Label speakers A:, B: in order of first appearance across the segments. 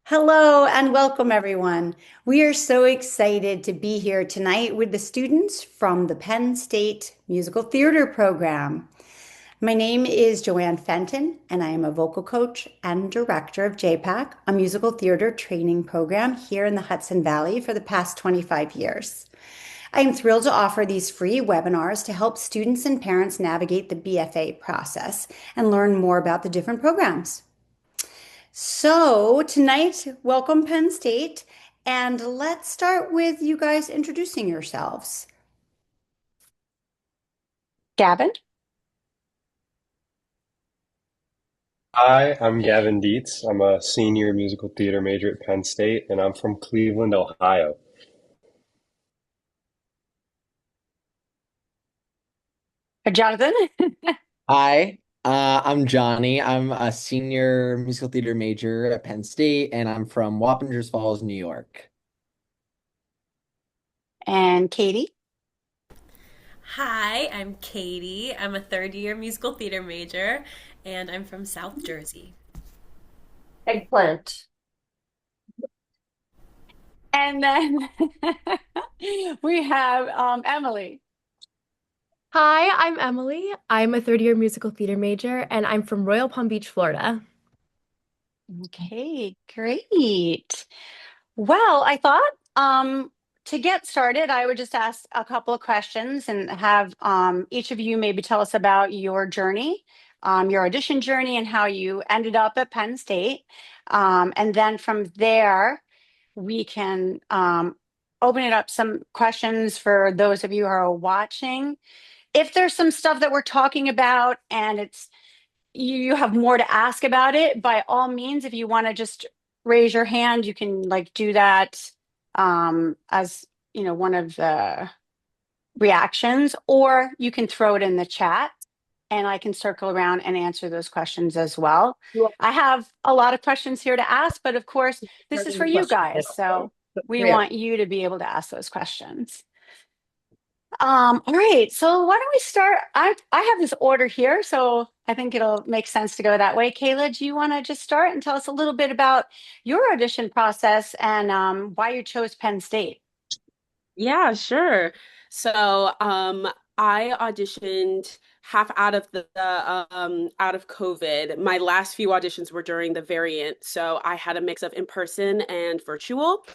A: Hello and welcome, everyone. We are so excited to be here tonight with the students from the Penn State Musical Theater program. My name is Joanne Fenton, and I am a vocal coach and director of JPAC, a musical theater training program here in the Hudson Valley for the past 25 years. I am thrilled to offer these free webinars to help students and parents navigate the BFA process and learn more about the different programs. So tonight, welcome Penn State, and let's start with you guys introducing yourselves. Gavin?
B: Hi, I'm Gavin Ditz. I'm a senior musical theater major at Penn State, and I'm from Cleveland, Ohio.
A: Jonathan?
C: Hi, I'm Johnny. I'm a senior musical theater major at Penn State, and I'm from Wappingers Falls, New York.
A: And Katie?
D: Hi, I'm Katie. I'm a third year musical theater major, and I'm from South Jersey.
E: Eggplant.
A: And then we have Emily.
E: Hi, I'm Emily. I'm a third year musical theater major, and I'm from Royal Palm Beach, Florida.
A: Okay, great. Well, I thought to get started, I would just ask a couple of questions and have each of you maybe tell us about your journey, your audition journey, and how you ended up at Penn State. And then from there, we can open it up some questions for those of you who are watching. If there's some stuff that we're talking about and it's you have more to ask about it, by all means, if you want to just raise your hand, you can like do that as one of the reactions, or you can throw it in the chat and I can circle around and answer those questions as well.
E: You
A: I have a lot of questions here to ask, but of course, this is
E: starting
A: for
E: the
A: you
E: question.
A: guys. So we
E: Yeah.
A: want you to be able to ask those questions. All right, so why don't we start? I have this order here, so I think it'll make sense to go that way. Kayla, do you want to just start and tell us a little bit about your audition process and why you chose Penn State?
F: Yeah, sure. So, I auditioned half out of the out of COVID. My last few auditions were during the variant, so I had a mix of in person and virtual.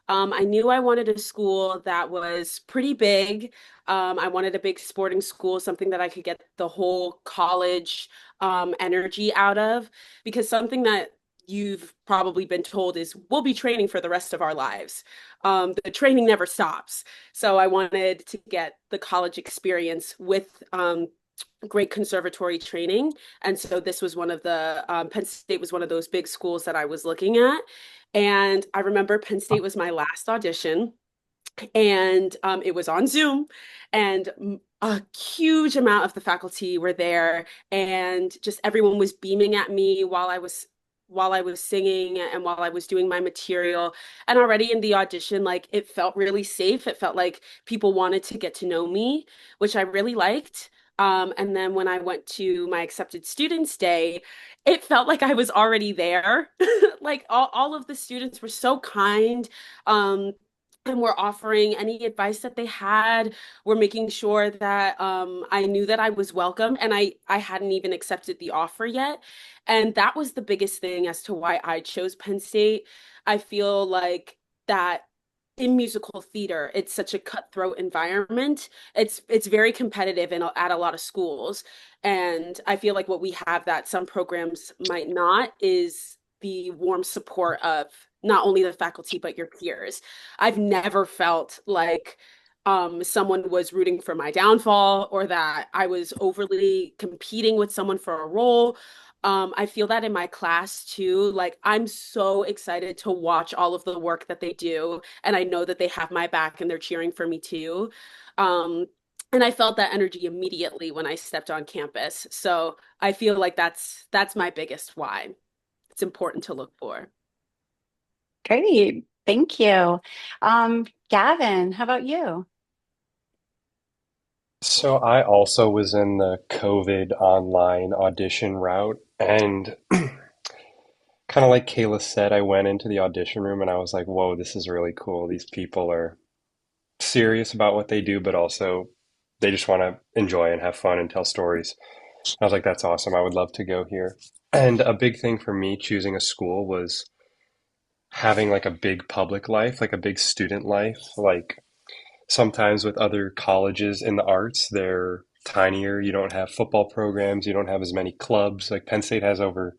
F: I knew I wanted a school that was pretty big. I wanted a big sporting school, something that I could get the whole college energy out of, because something that you've probably been told is we'll be training for the rest of our lives. The training never stops. So I wanted to get the college experience with great conservatory training. And so this was one of the, Penn State was one of those big schools that I was looking at. And I remember Penn State was my last audition, and it was on Zoom, and a huge amount of the faculty were there, and just everyone was beaming at me while I was singing and while I was doing my material. And already in the audition, like it felt really safe. It felt like people wanted to get to know me, which I really liked. And then when I went to my accepted students day, it felt like I was already there. Like all of the students were so kind. And were offering any advice that they had. Were making sure that I knew that I was welcome, and I hadn't even accepted the offer yet. And that was the biggest thing as to why I chose Penn State. I feel like that in musical theater, it's such a cutthroat environment. It's very competitive at a lot of schools. And I feel like what we have that some programs might not is the warm support of not only the faculty but your peers. I've never felt like someone was rooting for my downfall or that I was overly competing with someone for a role. I feel that in my class too. Like, I'm so excited to watch all of the work that they do, and I know that they have my back and they're cheering for me too. Um, and I felt that energy immediately when I stepped on campus. So I feel like that's my biggest why. It's important to look for.
A: Great, thank you. Gavin, how about you?
B: So I also was in the COVID online audition route, and kind kind of like Kayla said, I went into the audition room and I was like, whoa, this is really cool. These people are serious about what they do, but also they just want to enjoy and have fun and tell stories. I was like, that's awesome. I would love to go here. And a big thing for me choosing a school was having like a big public life, like a big student life. Like sometimes with other colleges in the arts, they're tinier. You don't have football programs, you don't have as many clubs. Like Penn State has over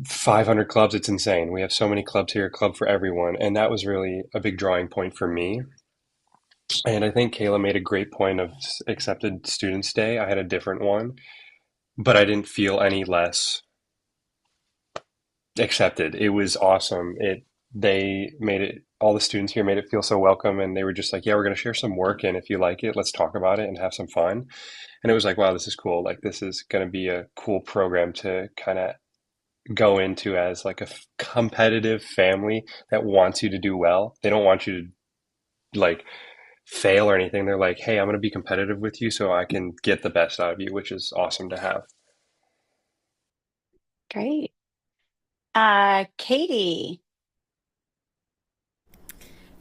B: 500 clubs. It's insane. We have so many clubs here, a club for everyone. And that was really a big drawing point for me. And I think Kayla made a great point of accepted students day. I had a different one, but I didn't feel any less accepted. It was awesome. They made it, all the students here made it feel so welcome, and they were just like, yeah, we're going to share some work, and if you like it, let's talk about it and have some fun. And it was like, wow, this is cool. Like this is going to be a cool program to kind of go into as like a competitive family that wants you to do well. They don't want you to like fail or anything. They're like, hey, I'm going to be competitive with you so I can get the best out of you, which is awesome to have.
A: Great. Katie.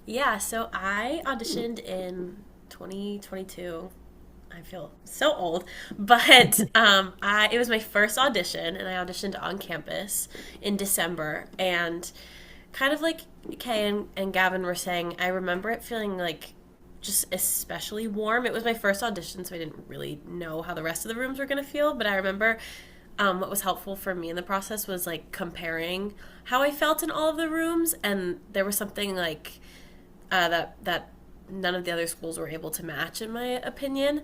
D: Yeah, so I auditioned in 2022. I feel so old, but it was my first audition, and I auditioned on campus in December. And kind of like Kay and Gavin were saying, I remember it feeling like just especially warm. It was my first audition, so I didn't really know how the rest of the rooms were going to feel. But I remember what was helpful for me in the process was like comparing how I felt in all of the rooms, and there was something like that none of the other schools were able to match, in my opinion,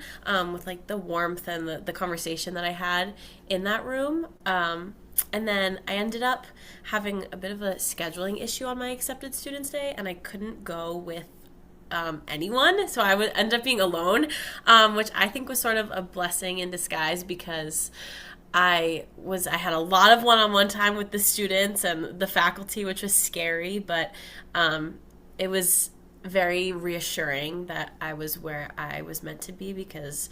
D: with like the warmth and the conversation that I had in that room. And then I ended up having a bit of a scheduling issue on my accepted students day, and I couldn't go with anyone, so I would end up being alone, which I think was sort of a blessing in disguise, because I had a lot of one-on-one time with the students and the faculty, which was scary, but it was very reassuring that I was where I was meant to be, because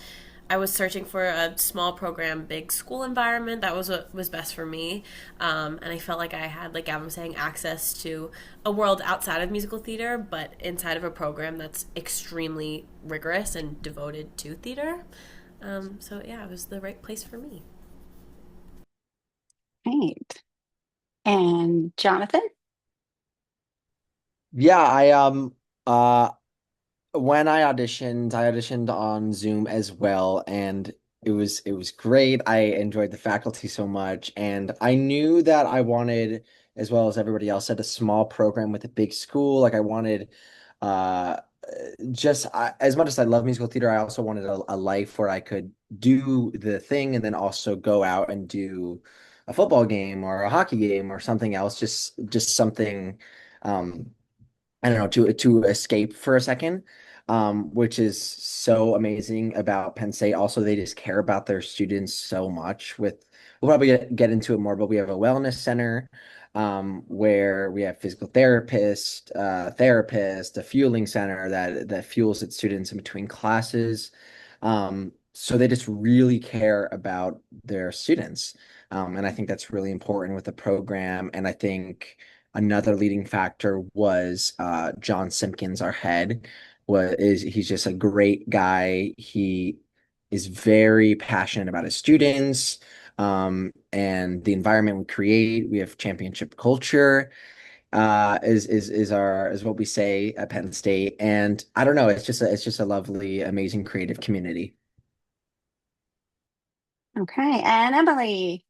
D: I was searching for a small program, big school environment. That was what was best for me. And I felt like I had, like Gavin was saying, access to a world outside of musical theater, but inside of a program that's extremely rigorous and devoted to theater. So yeah, it was the right place for me.
A: Great. And Jonathan?
C: Yeah, uh when I auditioned on Zoom as well, and it was great. I enjoyed the faculty so much, and I knew that I wanted, as well as everybody else said, a small program with a big school. Like I wanted uh as much as I love musical theater, I also wanted a life where I could do the thing and then also go out and do a football game or a hockey game or something else, just something um I don't know, to escape for a second, which is so amazing about Penn State. Also, they just care about their students so much. We'll probably get into it more, but we have a wellness center, where we have physical therapists, a fueling center that fuels its students in between classes. So they just really care about their students. And I think that's really important with the program. And I think another leading factor was John Simpkins, our head. He's just a great guy. He is very passionate about his students, and the environment we create. We have championship culture, is what we say at Penn State. And I don't know, it's just a lovely, amazing, creative community.
A: Okay. And Emily?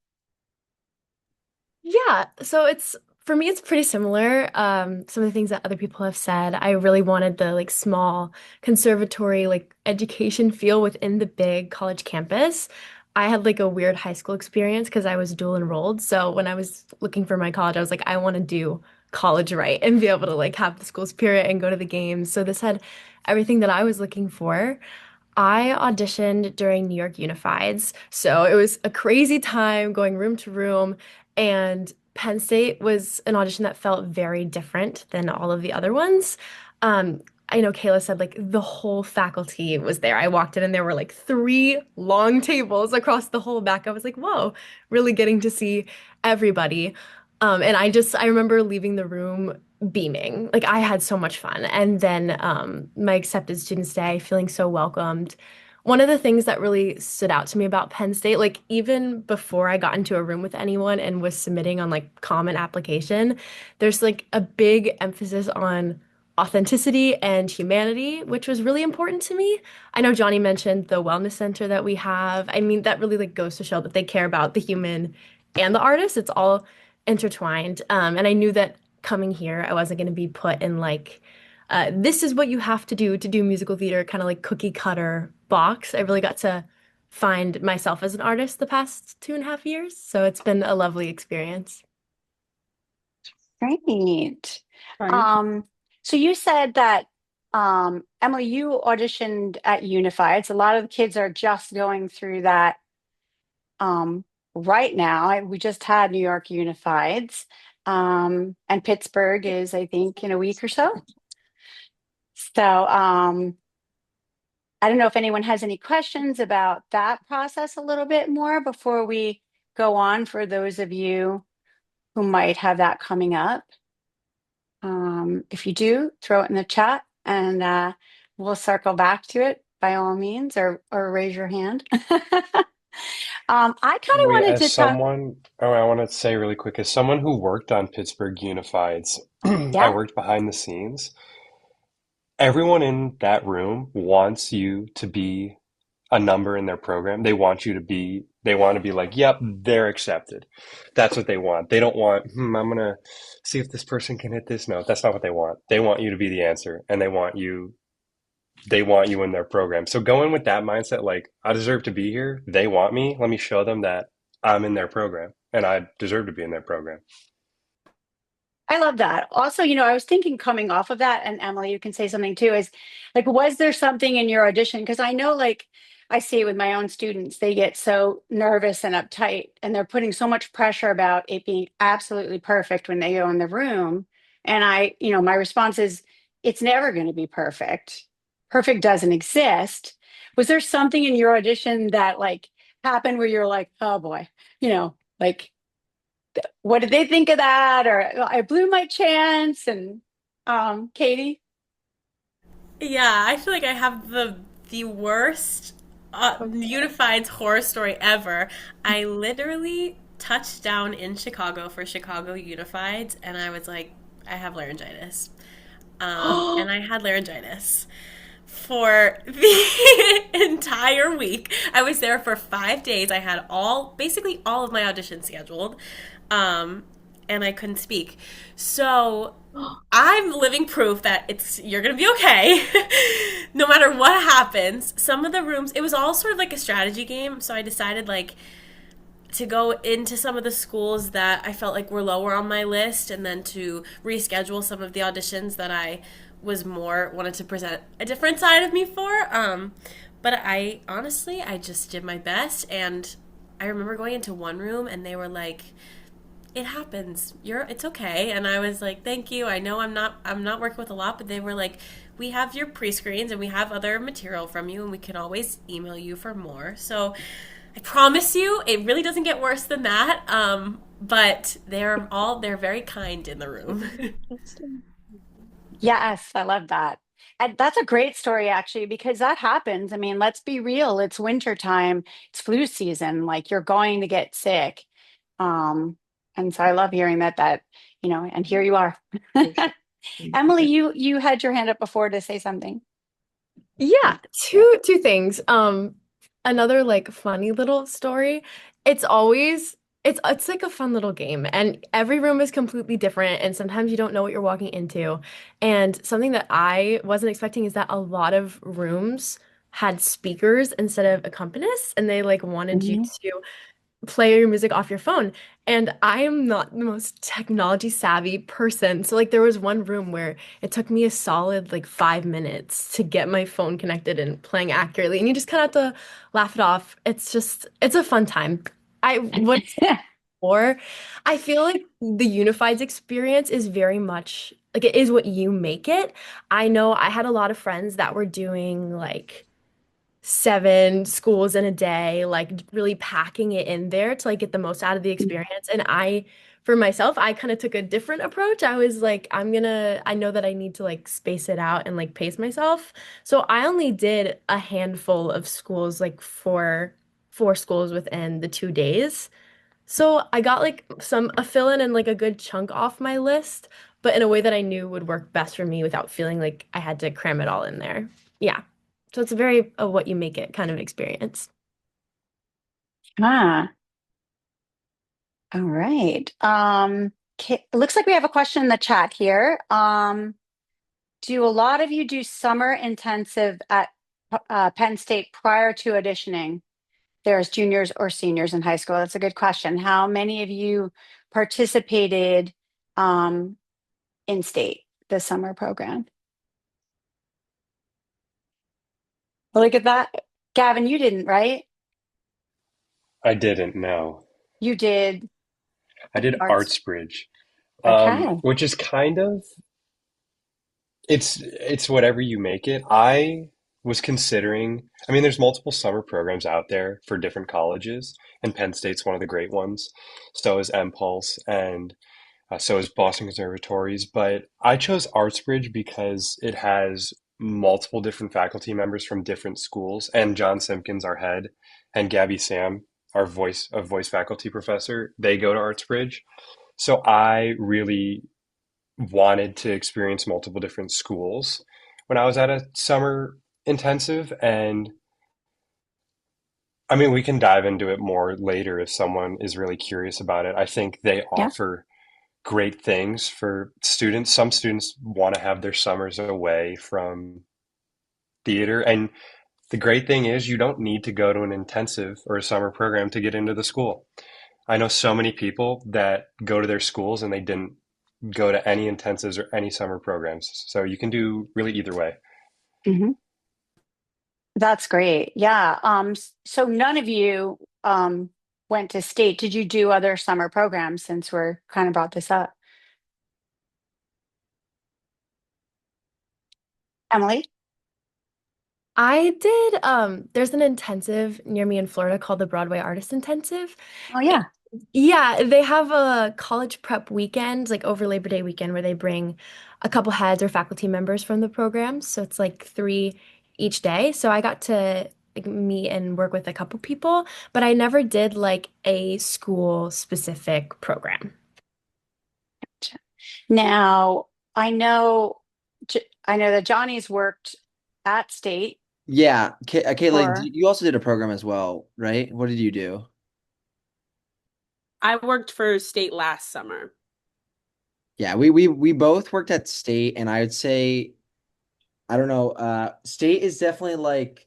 E: Yeah, so it's for me it's pretty similar. Some of the things that other people have said. I really wanted the like small conservatory like education feel within the big college campus. I had like a weird high school experience because I was dual enrolled. So when I was looking for my college, I was like, I want to do college right and be able to like have the school spirit and go to the games. So this had everything that I was looking for. I auditioned during New York Unifieds, so it was a crazy time going room to room, and Penn State was an audition that felt very different than all of the other ones. Um, I know Kayla said like the whole faculty was there. I walked in and there were like three long tables across the whole back. I was like, whoa, really getting to see everybody. And I remember leaving the room beaming. Like I had so much fun. And then my accepted students day, feeling so welcomed. One of the things that really stood out to me about Penn State, like even before I got into a room with anyone and was submitting on like common application, there's like a big emphasis on authenticity and humanity, which was really important to me. I know Johnny mentioned the wellness center that we have. I mean, that really like goes to show that they care about the human and the artist. It's all intertwined. And I knew that coming here, I wasn't going to be put in like, this is what you have to do musical theater, kind of like cookie cutter box. I really got to find myself as an artist the past 2.5 years. So it's been a lovely experience.
A: Great.
F: Fun.
A: So you said that, Emily, you auditioned at Unified. So a lot of the kids are just going through that right now. We just had New York Unifieds, and Pittsburgh is, I think, in a week or so. So I don't know if anyone has any questions about that process a little bit more before we go on for those of you who might have that coming up. If you do, throw it in the chat and we'll circle back to it by all means, or raise your hand. I kind of
B: Wait,
A: wanted
B: as
A: to talk.
B: someone, oh, I want to say really quick, as someone who worked on Pittsburgh Unifieds, I
A: Yeah.
B: worked behind the scenes. Everyone in that room wants you to be a number in their program. They want to be like, yep, they're accepted. That's what they want. They don't want, I'm gonna see if this person can hit this note. That's not what they want. They want you to be the answer, and they want you in their program. So go in with that mindset, like, I deserve to be here. They want me. Let me show them that I'm in their program and I deserve to be in their program.
A: I love that. Also, I was thinking coming off of that, and Emily, you can say something too, is like, was there something in your audition? Because I know, like, I see it with my own students, they get so nervous and uptight, and they're putting so much pressure about it being absolutely perfect when they go in the room. And my response is, it's never going to be perfect. Perfect doesn't exist. Was there something in your audition that like happened where you're like, oh boy, like, what did they think of that? Or I blew my chance. And Katie?
D: Yeah, I feel like I have the worst unified horror story ever. I literally touched down in Chicago for Chicago Unifieds, and I was like, I have laryngitis. And I had laryngitis for the entire week. I was there for 5 days. I had basically all of my auditions scheduled, and I couldn't speak. So I'm living proof that you're gonna be okay, no matter what happens. Some of the rooms, it was all sort of like a strategy game. So I decided like to go into some of the schools that I felt like were lower on my list, and then to reschedule some of the auditions that I wanted to present a different side of me for. But I honestly, I just did my best. And I remember going into one room and they were like, it happens. It's okay. And I was like, thank you. I know I'm not working with a lot, but they were like, we have your pre-screens and we have other material from you and we can always email you for more. So I promise you, it really doesn't get worse than that. But they're very kind in the room.
A: Yes, I love that. And that's a great story, actually, because that happens. I mean, let's be real. It's winter time. It's flu season. Like, you're going to get sick. And so I love hearing and here you are. Emily, you had your hand up before to say something.
E: Yeah, two things. Another like funny little story. It's always it's like a fun little game, and every room is completely different, and sometimes you don't know what you're walking into. And something that I wasn't expecting is that a lot of rooms had speakers instead of accompanists, and they like wanted you
A: Mhm.
E: to play your music off your phone. And I am not the most technology savvy person. So like there was one room where it took me a solid like 5 minutes to get my phone connected and playing accurately. And you just kind of have to laugh it off. It's a fun time. I what's before. I feel like the unified experience is very much like it is what you make it. I know I had a lot of friends that were doing like 7 schools in a day, like really packing it in there to like get the most out of the experience. And for myself, I kind of took a different approach. I was like, I know that I need to like space it out and like pace myself. So I only did a handful of schools, like four schools within the 2 days. So I got like a fill-in and like a good chunk off my list, but in a way that I knew would work best for me without feeling like I had to cram it all in there. Yeah. So it's a very what you make it kind of experience.
A: Ah, all right. It looks like we have a question in the chat here. Do a lot of you do summer intensive at Penn State prior to auditioning? There's juniors or seniors in high school. That's a good question. How many of you participated in state, the summer program? Look at that. Gavin, you didn't, right?
B: I didn't know.
A: You did
B: I did
A: arts.
B: Artsbridge,
A: Okay.
B: which is kind of it's whatever you make it. I was considering, I mean, there's multiple summer programs out there for different colleges, and Penn State's one of the great ones. So is MPulse, and so is Boston Conservatories. But I chose Artsbridge because it has multiple different faculty members from different schools, and John Simpkins, our head, and Gabby Sam, our voice faculty professor, they go to Artsbridge. So I really wanted to experience multiple different schools when I was at a summer intensive. And I mean, we can dive into it more later if someone is really curious about it. I think they
A: Yeah.
B: offer great things for students. Some students want to have their summers away from theater. And the great thing is, you don't need to go to an intensive or a summer program to get into the school. I know so many people that go to their schools and they didn't go to any intensives or any summer programs. So you can do really either way.
A: Hmm. That's great. Yeah. So none of you went to state. Did you do other summer programs since we're kind of brought this up? Emily?
E: I did there's an intensive near me in Florida called the Broadway Artist Intensive.
A: Oh, yeah.
E: Yeah, they have a college prep weekend, like over Labor Day weekend, where they bring a couple heads or faculty members from the program. So it's like three each day. So I got to like meet and work with a couple people, but I never did like a school specific program.
A: Now, I know I know that Johnny's worked at state
C: Yeah, Kayla,
A: for
C: you also did a program as well, right? What did you do?
F: I worked for state last summer.
C: Yeah, we both worked at state, and I would say, I don't know, state is definitely like,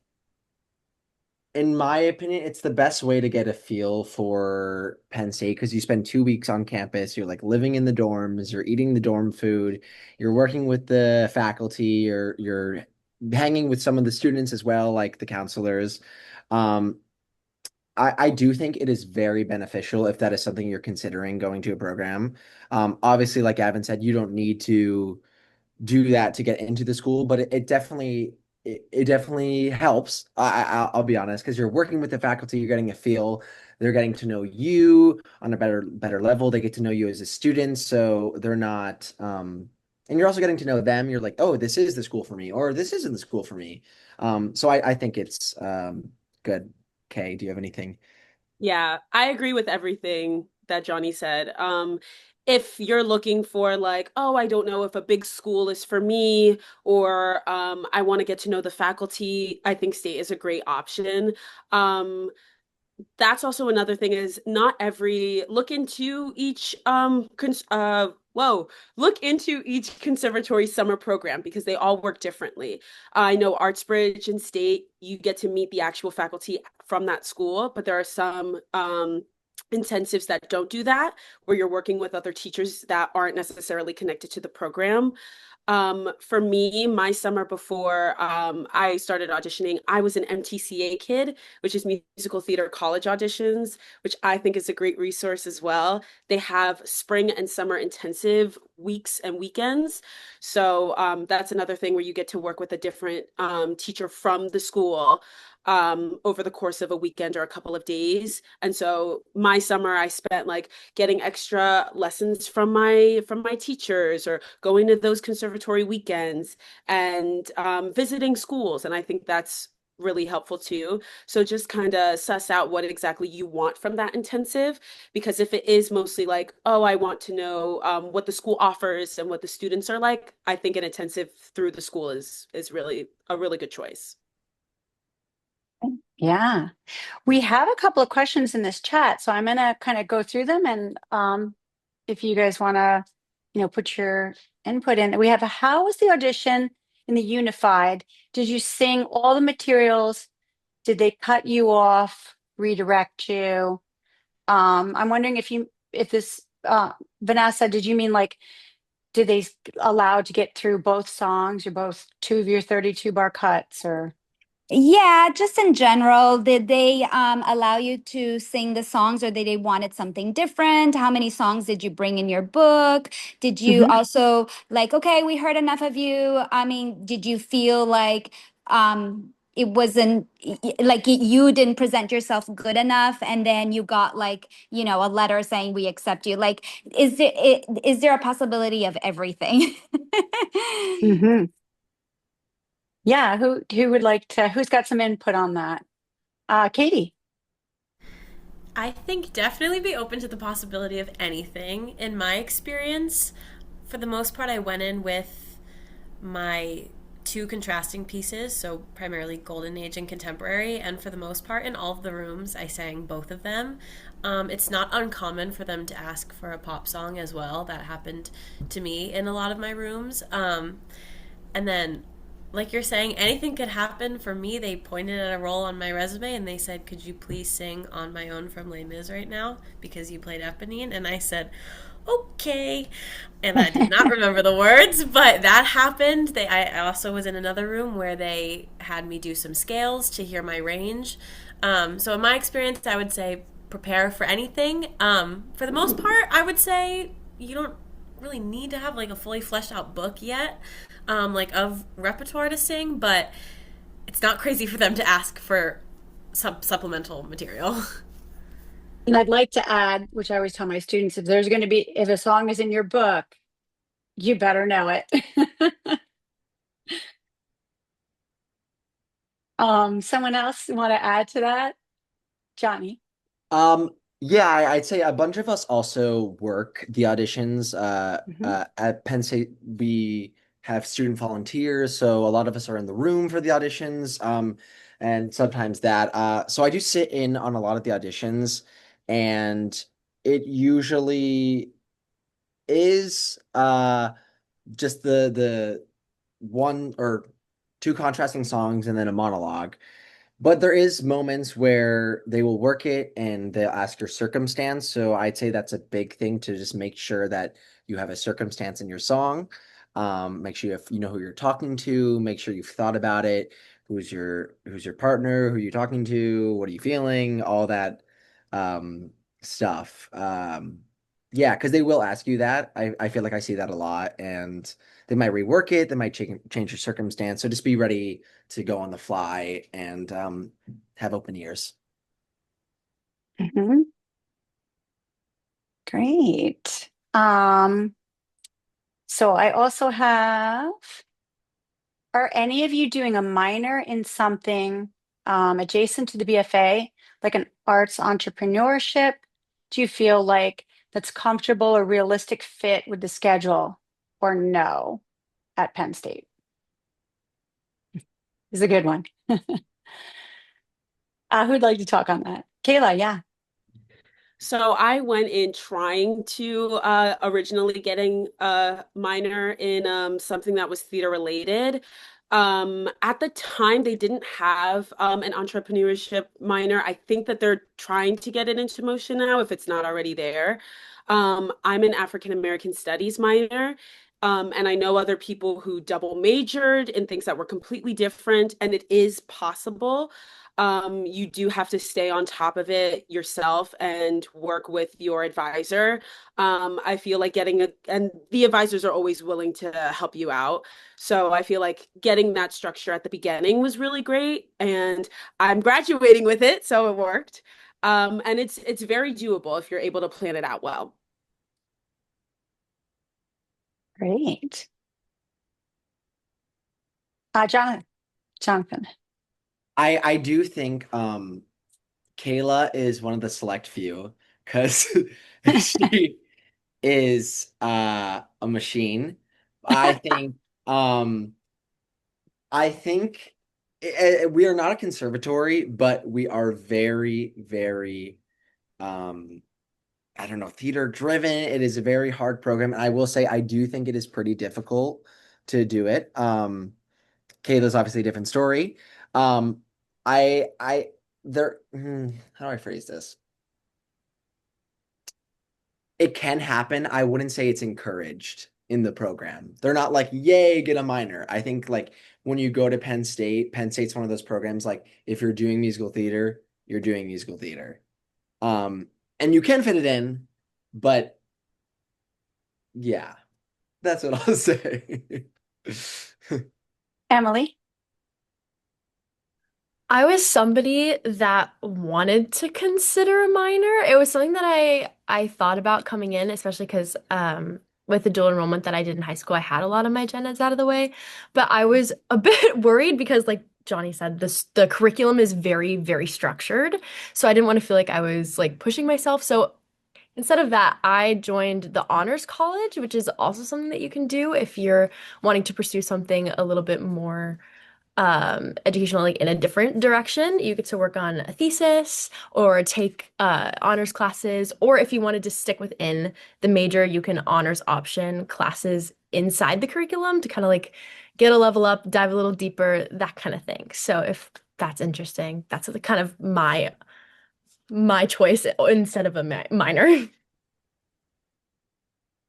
C: in my opinion, it's the best way to get a feel for Penn State because you spend 2 weeks on campus. You're like living in the dorms, you're eating the dorm food, you're working with the faculty, you're hanging with some of the students as well, like the counselors. Um, I do think it is very beneficial if that is something you're considering going to a program. Obviously, like Gavin said, you don't need to do that to get into the school, but it definitely helps. I'll be honest, because you're working with the faculty, you're getting a feel, they're getting to know you on a better level. They get to know you as a student, so they're not and you're also getting to know them. You're like, oh, this is the school for me, or this isn't the school for me. So I think it's good. Kay, do you have anything?
F: Yeah, I agree with everything that Johnny said. If you're looking for like, oh, I don't know if a big school is for me, or I want to get to know the faculty, I think state is a great option. Um, that's also another thing is not every look into each look into each conservatory summer program because they all work differently. I know Artsbridge and State, you get to meet the actual faculty from that school, but there are some intensives that don't do that, where you're working with other teachers that aren't necessarily connected to the program. For me, my summer before I started auditioning, I was an MTCA kid, which is musical theater college auditions, which I think is a great resource as well. They have spring and summer intensive weeks and weekends. So that's another thing where you get to work with a different teacher from the school over the course of a weekend or a couple of days. And so my summer I spent like getting extra lessons from my teachers or going to those conservatory weekends and visiting schools. And I think that's really helpful too. So just kind of suss out what exactly you want from that intensive, because if it is mostly like, oh, I want to know what the school offers and what the students are like, I think an intensive through the school is really a really good choice.
A: Yeah. We have a couple of questions in this chat, so I'm gonna kind of go through them and if you guys want to, put your input in. We have how was the audition in the Unified? Did you sing all the materials? Did they cut you off, redirect you? I'm wondering if this Vanessa, did you mean like did they allow to get through both songs or both two of your 32 bar cuts or
G: Yeah, just in general, did they allow you to sing the songs or did they wanted something different? How many songs did you bring in your book? Did you
A: Mhm.
G: also like, okay, we heard enough of you? I mean, did you feel like it wasn't like you didn't present yourself good enough and then you got like, a letter saying we accept you? Like, is there a possibility of everything?
A: Mhm. Yeah, who would like to who's got some input on that? Katie.
D: I think definitely be open to the possibility of anything. In my experience, for the most part, I went in with my two contrasting pieces, so primarily Golden Age and Contemporary, and for the most part, in all of the rooms, I sang both of them. It's not uncommon for them to ask for a pop song as well. That happened to me in a lot of my rooms. And then, like you're saying, anything could happen. For me, they pointed at a role on my resume and they said, "Could you please sing On My Own from Les Mis right now because you played Eponine?" And I said, "Okay." And I did not remember the words, but that happened. I also was in another room where they had me do some scales to hear my range. So in my experience, I would say prepare for anything. For the most part, I would say you don't really need to have like a fully fleshed out book yet, like of repertoire to sing, but it's not crazy for them to ask for some supplemental material.
A: And I'd like to add, which I always tell my students, if a song is in your book, you better know it. Someone else want to add to that? Johnny.
C: Um, yeah, I'd say a bunch of us also work the auditions.
A: Mhm.
C: At Penn State, we have student volunteers, so a lot of us are in the room for the auditions. And sometimes that. So I do sit in on a lot of the auditions, and it usually is just the one or two contrasting songs and then a monologue. But there is moments where they will work it and they'll ask your circumstance. So I'd say that's a big thing to just make sure that you have a circumstance in your song. Make sure you know who you're talking to, make sure you've thought about it. Who's your partner, who are you talking to, what are you feeling, all that um stuff. Yeah, because they will ask you that. I feel like I see that a lot, and they might rework it, they might change your circumstance. So just be ready to go on the fly and have open ears.
A: Mhm. Great. So I also have, are any of you doing a minor in something adjacent to the BFA, like an arts entrepreneurship? Do you feel like that's comfortable or realistic fit with the schedule or no at Penn State? Is a good one. Who'd like to talk on that? Kayla, yeah.
F: So I went in trying to originally getting a minor in something that was theater related. At the time, they didn't have an entrepreneurship minor. I think that they're trying to get it into motion now, if it's not already there. I'm an African American Studies minor, and I know other people who double majored in things that were completely different, and it is possible. You do have to stay on top of it yourself and work with your advisor. I feel like and the advisors are always willing to help you out. So I feel like getting that structure at the beginning was really great, and I'm graduating with it, so it worked. And it's very doable if you're able to plan it out well.
A: Great. Jonathan. Jonathan.
C: I do think Kayla is one of the select few because she is a machine. I think um I think we are not a conservatory, but we are very, very um I don't know, theater driven. It is a very hard program. And I will say I do think it is pretty difficult to do it. Kayla's obviously a different story. Um I there how do I phrase this? It can happen. I wouldn't say it's encouraged in the program. They're not like, yay, get a minor. I think like when you go to Penn State, Penn State's one of those programs like if you're doing musical theater, you're doing musical theater. And you can fit it in, but yeah, that's what I'll say.
A: Emily.
E: I was somebody that wanted to consider a minor. It was something that I thought about coming in, especially because with the dual enrollment that I did in high school, I had a lot of my gen eds out of the way. But I was a bit worried because, like Johnny said, the curriculum is very, very structured. So I didn't want to feel like I was like pushing myself. So instead of that, I joined the honors college, which is also something that you can do if you're wanting to pursue something a little bit more educational, like in a different direction. You get to work on a thesis or take honors classes, or if you wanted to stick within the major, you can honors option classes inside the curriculum to kind of like get a level up, dive a little deeper, that kind of thing. So if that's interesting, that's the kind of my choice instead of a minor.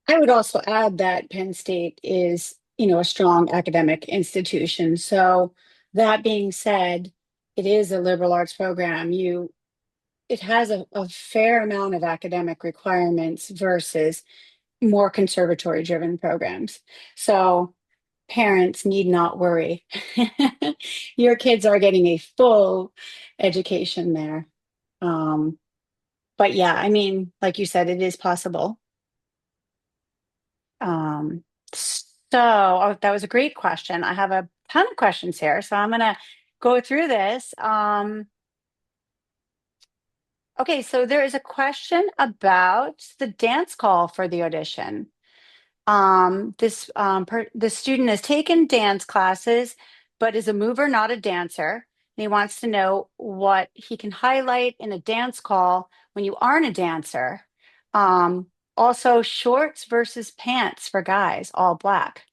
A: I would also add that Penn State is, a strong academic institution. So that being said, it is a liberal arts program. It has a fair amount of academic requirements versus more conservatory driven programs. So parents need not worry. Your kids are getting a full education there. Um, but yeah, I mean, like you said, it is possible. That was a great question. I have a ton of questions here, so I'm gonna go through this. Okay, so there is a question about the dance call for the audition. The student has taken dance classes, but is a mover, not a dancer. And he wants to know what he can highlight in a dance call when you aren't a dancer. Also, shorts versus pants for guys, all black.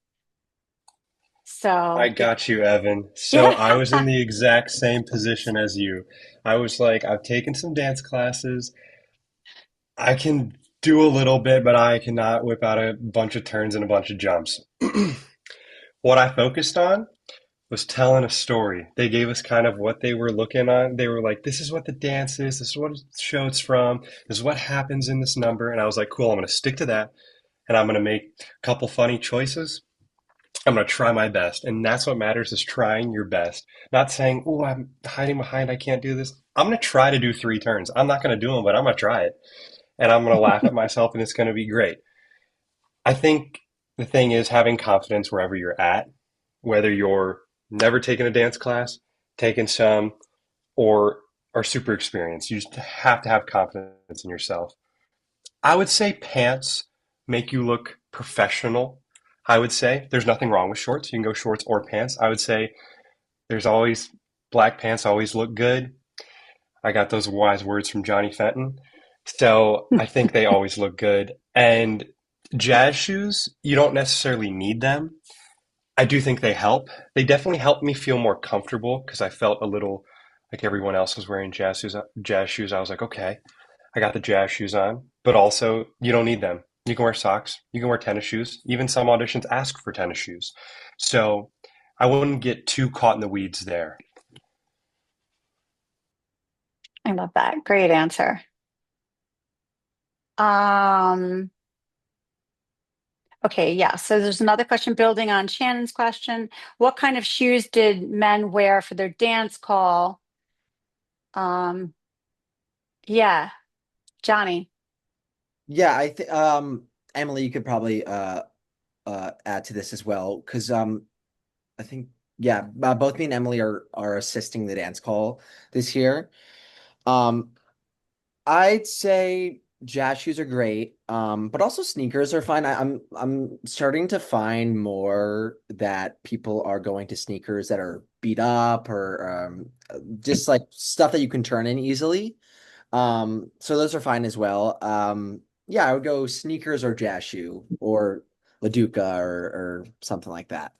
B: I
A: So,
B: got you, Evan. So
A: yeah.
B: I was in the exact same position as you. I was like, I've taken some dance classes. I can do a little bit, but I cannot whip out a bunch of turns and a bunch of jumps. What I focused on was telling a story. They gave us kind of what they were looking on. They were like, this is what the dance is. This is what show it's from. This is what happens in this number. And I was like, cool, I'm going to stick to that. And I'm going to make a couple funny choices. I'm going to try my best. And that's what matters is trying your best. Not saying, oh, I'm hiding behind. I can't do this. I'm going to try to do three turns. I'm not going to do them, but I'm going to try it. And I'm going to laugh at myself and it's going to be great. I think the thing is having confidence wherever you're at, whether you're never taken a dance class, taken some, or are super experienced. You just have to have confidence in yourself. I would say pants make you look professional. I would say there's nothing wrong with shorts. You can go shorts or pants. I would say there's always black pants always look good. I got those wise words from Johnny Fenton. So I think they always look good. And jazz shoes, you don't necessarily need them. I do think they help. They definitely help me feel more comfortable because I felt a little like everyone else was wearing jazz shoes. Jazz shoes. I was like, okay, I got the jazz shoes on, but also you don't need them. You can wear socks. You can wear tennis shoes. Even some auditions ask for tennis shoes. So I wouldn't get too caught in the weeds there.
A: I love that. Great answer. Um, okay, yeah. So there's another question building on Shannon's question. What kind of shoes did men wear for their dance call? Yeah, Johnny.
C: Yeah, I think Emily, you could probably add to this as well because I think yeah, both me and Emily are assisting the dance call this year. Um, I'd say jazz shoes are great, but also sneakers are fine. I'm starting to find more that people are going to sneakers that are beat up or just like stuff that you can turn in easily. So those are fine as well. Yeah, I would go sneakers or jazz shoe or Laduca or something like that.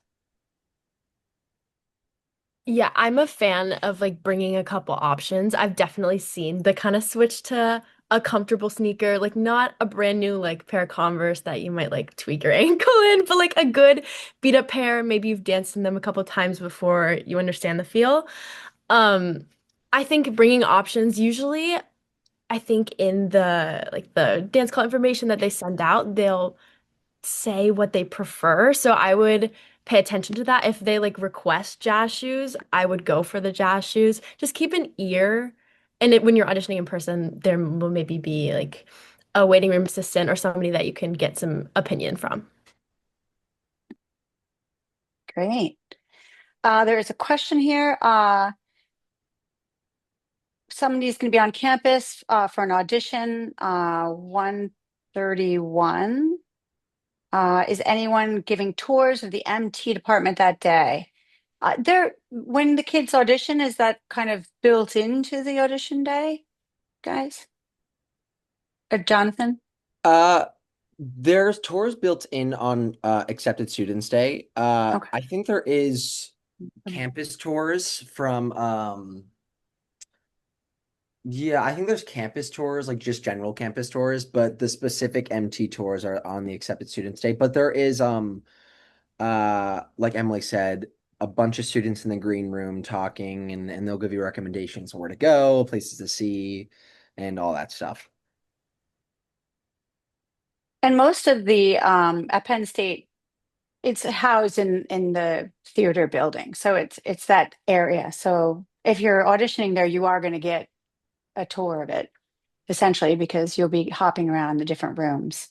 E: Yeah, I'm a fan of like bringing a couple options. I've definitely seen the kind of switch to a comfortable sneaker, like not a brand new like pair of Converse that you might like tweak your ankle in, but like a good beat up pair. Maybe you've danced in them a couple times before you understand the feel. Um, I think bringing options usually, I think in the like the dance call information that they send out, they'll say what they prefer. So I would pay attention to that. If they like request jazz shoes, I would go for the jazz shoes. Just keep an ear. And when you're auditioning in person, there will maybe be like a waiting room assistant or somebody that you can get some opinion from.
A: Great. There is a question here. Somebody's going to be on campus for an audition, 131. Is anyone giving tours of the MT department that day? When the kids audition, is that kind of built into the audition day, guys? Jonathan?
C: Uh, there's tours built in on Accepted Students Day.
A: Okay.
C: I think there is campus tours from yeah, I think there's campus tours, like just general campus tours, but the specific MT tours are on the Accepted Students Day. But there is like Emily said, a bunch of students in the green room talking and they'll give you recommendations on where to go, places to see, and all that stuff.
A: And most of the at Penn State, it's housed in the theater building, so it's that area. So if you're auditioning there, you are going to get a tour of it, essentially, because you'll be hopping around the different rooms.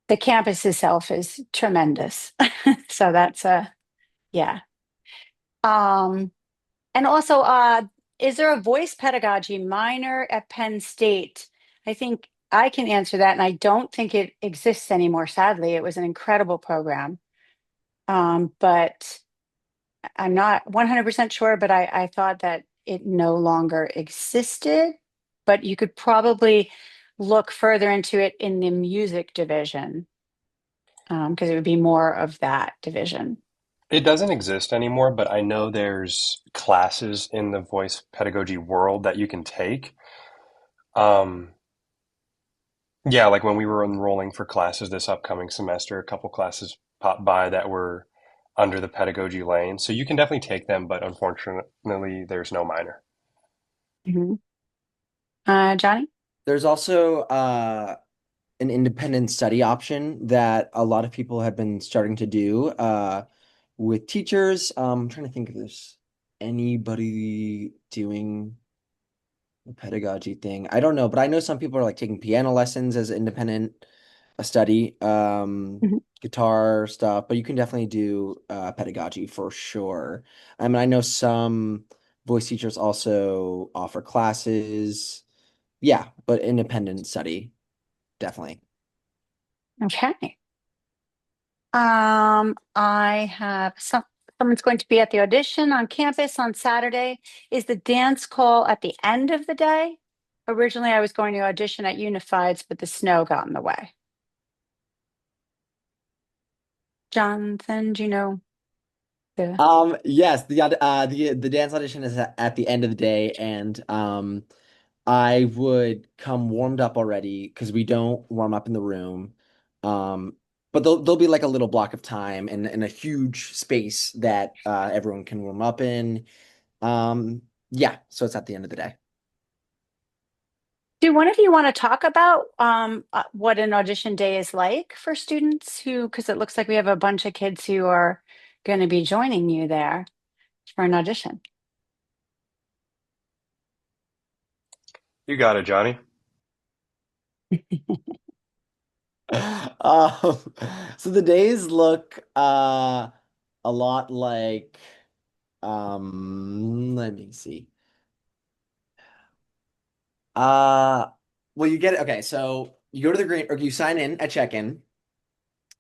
A: The campus itself is tremendous, so that's yeah. Um, and also, is there a voice pedagogy minor at Penn State? I think I can answer that, and I don't think it exists anymore. Sadly, it was an incredible program, but I'm not 100% sure. But I thought that it no longer existed. But you could probably look further into it in the music division, because it would be more of that division.
B: It doesn't exist anymore, but I know there's classes in the voice pedagogy world that you can take. Um, yeah, like when we were enrolling for classes this upcoming semester, a couple classes popped by that were under the pedagogy lane. So you can definitely take them, but unfortunately, there's no minor.
A: Mhm. Johnny?
C: There's also an independent study option that a lot of people have been starting to do with teachers. I'm trying to think if there's anybody doing the pedagogy thing. I don't know, but I know some people are like taking piano lessons as independent study,
A: Mhm.
C: guitar stuff, but you can definitely do pedagogy for sure. I mean, I know some voice teachers also offer classes. Yeah, but independent study, definitely.
A: Okay. I have someone's going to be at the audition on campus on Saturday. Is the dance call at the end of the day? Originally, I was going to audition at Unifieds, but the snow got in the way. Jonathan, do you know the?
C: Yes, the dance audition is at the end of the day, and I would come warmed up already because we don't warm up in the room. But there'll be like a little block of time and a huge space that everyone can warm up in. Yeah, so it's at the end of the day.
A: Do one of you want to talk about what an audition day is like for students who, because it looks like we have a bunch of kids who are going to be joining you there for an audition.
B: You got it, Johnny.
C: Um, so the days look a lot like let me see. Uh well you get it. Okay, so you go to the green or you sign in at check-in.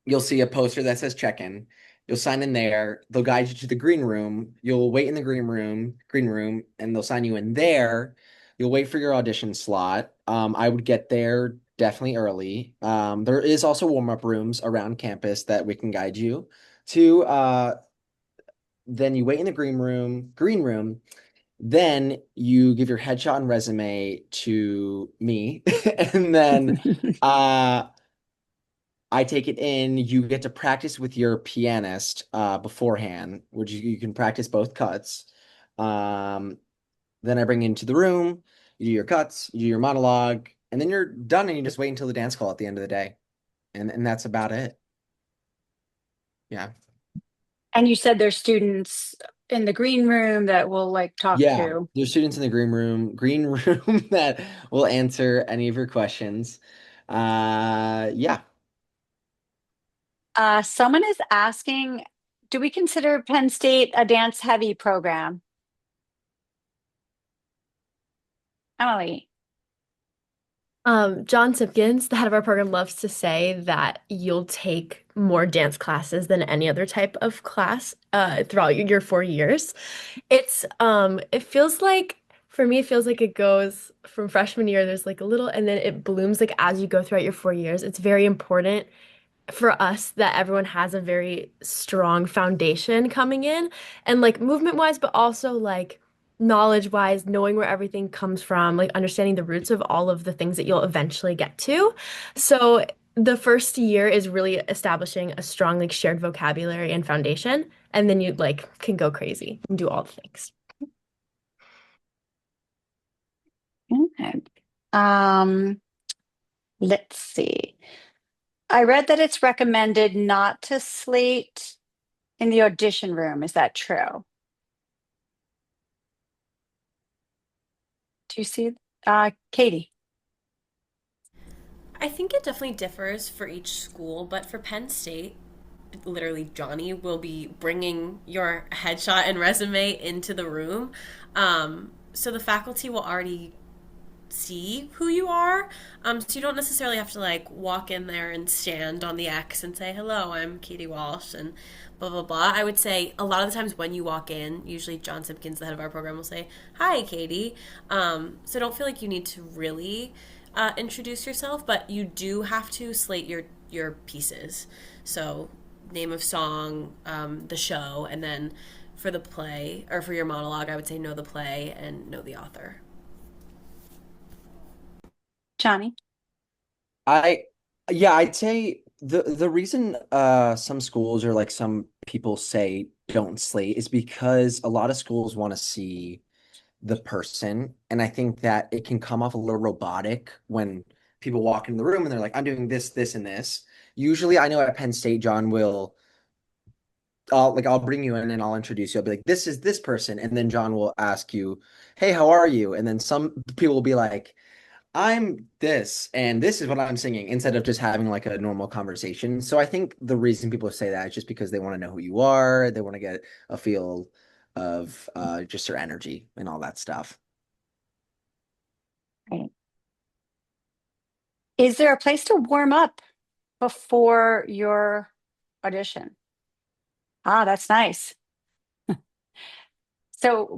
C: You'll see a poster that says check-in. You'll sign in there. They'll guide you to the green room. You'll wait in the green room, and they'll sign you in there. You'll wait for your audition slot. I would get there definitely early. There is also warm-up rooms around campus that we can guide you to. Then you wait in the green room. Then you give your headshot and resume to me, and then uh I take it in. You get to practice with your pianist beforehand, which you can practice both cuts. Um, then I bring you into the room. You do your cuts, you do your monologue, and then you're done. And you just wait until the dance call at the end of the day, and that's about it. Yeah,
A: And you said there's students in the green room that will like talk
C: yeah.
A: to.
C: There's students in the green room that will answer any of your questions. Yeah.
A: Someone is asking, do we consider Penn State a dance heavy program? Emily.
E: John Simpkins, the head of our program, loves to say that you'll take more dance classes than any other type of class throughout your 4 years. It feels like for me, it feels like it goes from freshman year, there's like a little, and then it blooms like as you go throughout your 4 years. It's very important for us that everyone has a very strong foundation coming in and like movement wise, but also like knowledge wise, knowing where everything comes from, like understanding the roots of all of the things that you'll eventually get to. So the first year is really establishing a strong like shared vocabulary and foundation, and then you like can go crazy and do all the things.
A: Okay. Um, let's see. I read that it's recommended not to slate in the audition room. Is that true? Do you see? Katie.
D: I think it definitely differs for each school, but for Penn State, literally Johnny will be bringing your headshot and resume into the room. So the faculty will already see who you are. So you don't necessarily have to like walk in there and stand on the X and say, hello, I'm Kaite Walsh and blah, blah, blah. I would say a lot of the times when you walk in, usually John Simpkins, the head of our program, will say, hi, Katie. So don't feel like you need to really introduce yourself, but you do have to slate your pieces. So name of song, the show, and then for the play or for your monologue, I would say know the play and know the author.
A: Johnny.
C: I yeah, I'd say the reason some schools or like some people say don't slate is because a lot of schools want to see the person, and I think that it can come off a little robotic when people walk in the room and they're like, I'm doing this, this, and this. Usually I know at Penn State, John will I'll bring you in and I'll introduce you. I'll be like, this is this person, and then John will ask you, hey, how are you? And then some people will be like, I'm this, and this is what I'm singing, instead of just having like a normal conversation. So I think the reason people say that is just because they want to know who you are. They want to get a feel of just your energy and all that stuff.
A: Right. Is there a place to warm up before your audition? That's nice. So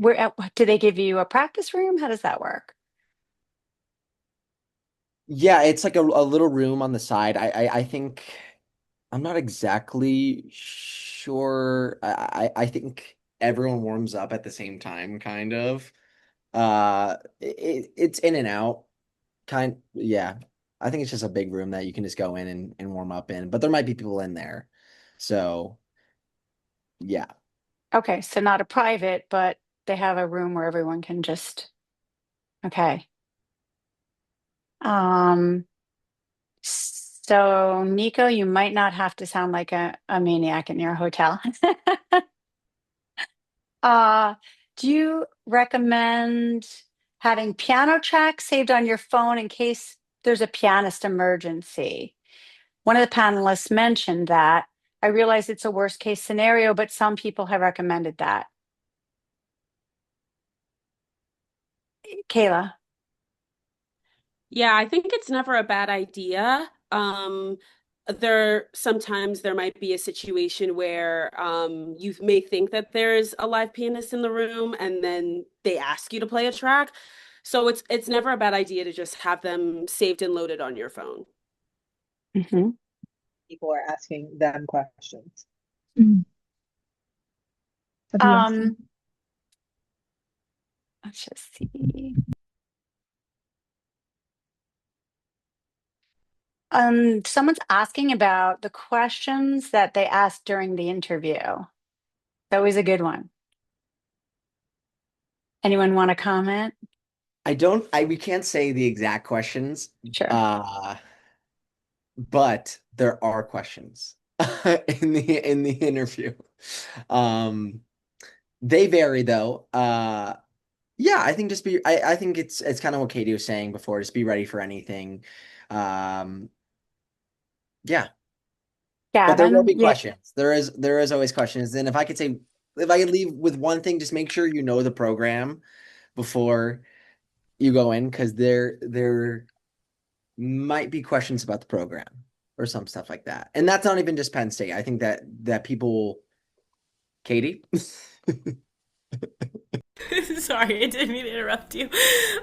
A: do they give you a practice room? How does that work?
C: Yeah, it's like a little room on the side. I think I'm not exactly sure. I think everyone warms up at the same time, kind of. It's in and out, yeah. I think it's just a big room that you can just go in and warm up in, but there might be people in there. So yeah.
A: Okay, so not a private, but they have a room where everyone can just, okay. Um, so Nico, you might not have to sound like a maniac in your hotel. Uh, do you recommend having piano tracks saved on your phone in case there's a pianist emergency? One of the panelists mentioned that. I realize it's a worst case scenario, but some people have recommended that. Kayla.
F: Yeah, I think it's never a bad idea. Sometimes there might be a situation where you may think that there's a live pianist in the room and then they ask you to play a track. So it's never a bad idea to just have them saved and loaded on your phone.
A: Mhm.
H: People are asking them questions.
E: Mm.
H: Have you asked them?
A: Let's just see. Someone's asking about the questions that they asked during the interview. That was a good one. Anyone want to comment?
C: We can't say the exact questions,
A: Sure.
C: but there are questions in the interview. They vary though. Yeah, I think I think it's kind of what Katie was saying before, just be ready for anything. Um, yeah. But there will
A: Gavin,
C: be
A: yeah,
C: questions. There is always questions. And if I could leave with one thing, just make sure you know the program before you go in, because there might be questions about the program or some stuff like that. And that's not even just Penn State. I think that people, Katie.
D: Sorry, I didn't mean to interrupt you.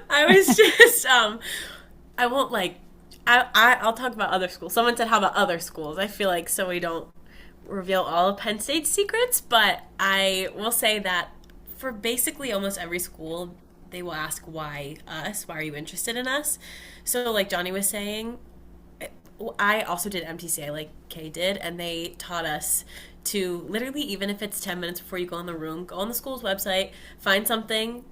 D: I was just I won't like I'll talk about other schools. Someone said how about other schools? I feel like so we don't reveal all of Penn State's secrets, but I will say that for basically almost every school, they will ask why us? Why are you interested in us? So like Johnny was saying, I also did MTCA like Kay did, and they taught us to literally, even if it's 10 minutes before you go in the room, go on the school's website, find something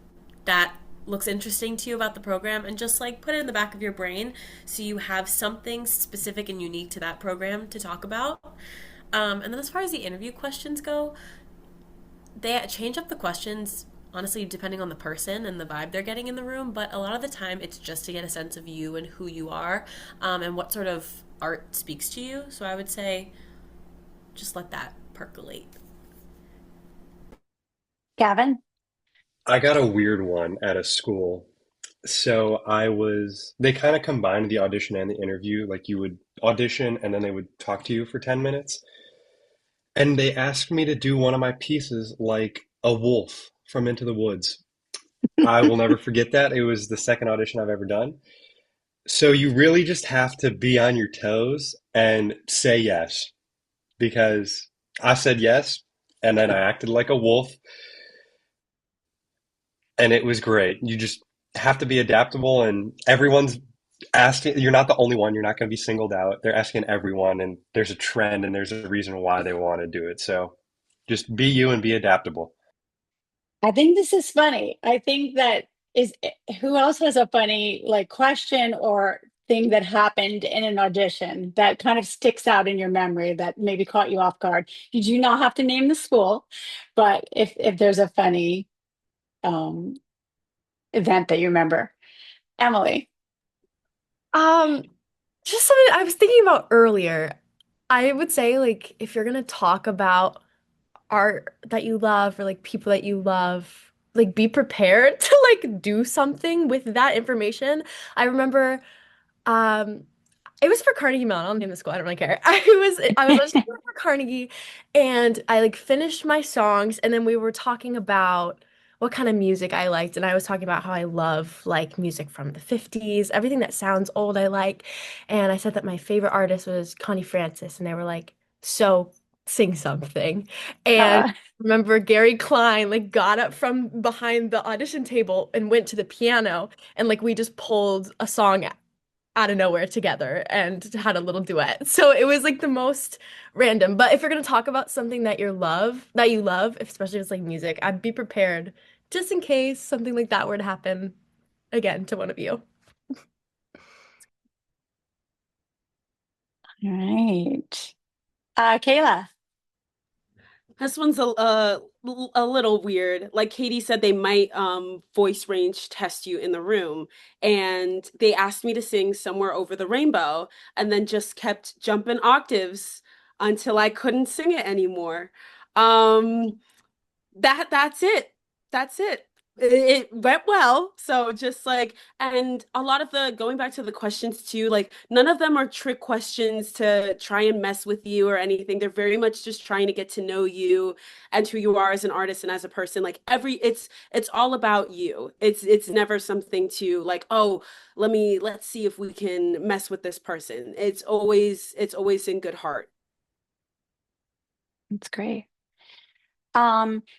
D: that looks interesting to you about the program, and just like put it in the back of your brain so you have something specific and unique to that program to talk about. And then as far as the interview questions go, they change up the questions honestly depending on the person and the vibe they're getting in the room, but a lot of the time it's just to get a sense of you and who you are, and what sort of art speaks to you. So I would say just let that percolate.
A: Gavin.
B: I got a weird one at a school. They kind of combined the audition and the interview. Like you would audition and then they would talk to you for 10 minutes. And they asked me to do one of my pieces like a wolf from Into the Woods. I will never forget that. It was the second audition I've ever done. So you really just have to be on your toes and say yes, because I said yes and then I acted like a wolf and it was great. You just have to be adaptable, and everyone's asking. You're not the only one. You're not going to be singled out. They're asking everyone, and there's a trend and there's a reason why they want to do it. So just be you and be adaptable.
A: I think this is funny. I think that is who else has a funny like question or thing that happened in an audition that kind of sticks out in your memory that maybe caught you off guard. You do not have to name the school, but if there's a funny um event that you remember. Emily.
E: Um, just something I was thinking about earlier. I would say like if you're gonna talk about art that you love or like people that you love, like be prepared to like do something with that information. I remember um it was for Carnegie Mellon. I'll name the school. I don't really care. I was auditioning for Carnegie, and I like finished my songs, and then we were talking about what kind of music I liked, and I was talking about how I love like music from the 50s, everything that sounds old I like. And I said that my favorite artist was Connie Francis, and they were like, so sing something. And
A: Uh,
E: remember Gary Klein like got up from behind the audition table and went to the piano and like we just pulled a song out of nowhere together and had a little duet. So it was like the most random. But if you're gonna talk about something that you love, especially if it's like music, I'd be prepared just in case something like that were to happen again to one of you.
A: all right. Kayla.
F: This one's a little weird. Like Katie said, they might voice range test you in the room, and they asked me to sing Somewhere Over the Rainbow, and then just kept jumping octaves until I couldn't sing it anymore. Um, that's it. That's it. It went well. So just like, and a lot of the going back to the questions too, like none of them are trick questions to try and mess with you or anything. They're very much just trying to get to know you and who you are as an artist and as a person. Like it's all about you. It's never something to like, oh, let's see if we can mess with this person. It's always in good heart.
A: That's great.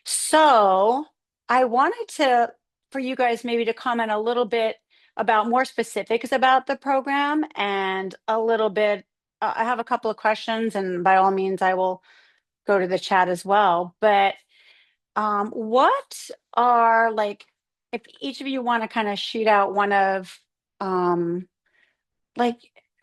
A: So I wanted to, for you guys maybe to comment a little bit about more specifics about the program and a little bit, I have a couple of questions and by all means I will go to the chat as well. But what are like, if each of you want to kind of shoot out one of, um, like,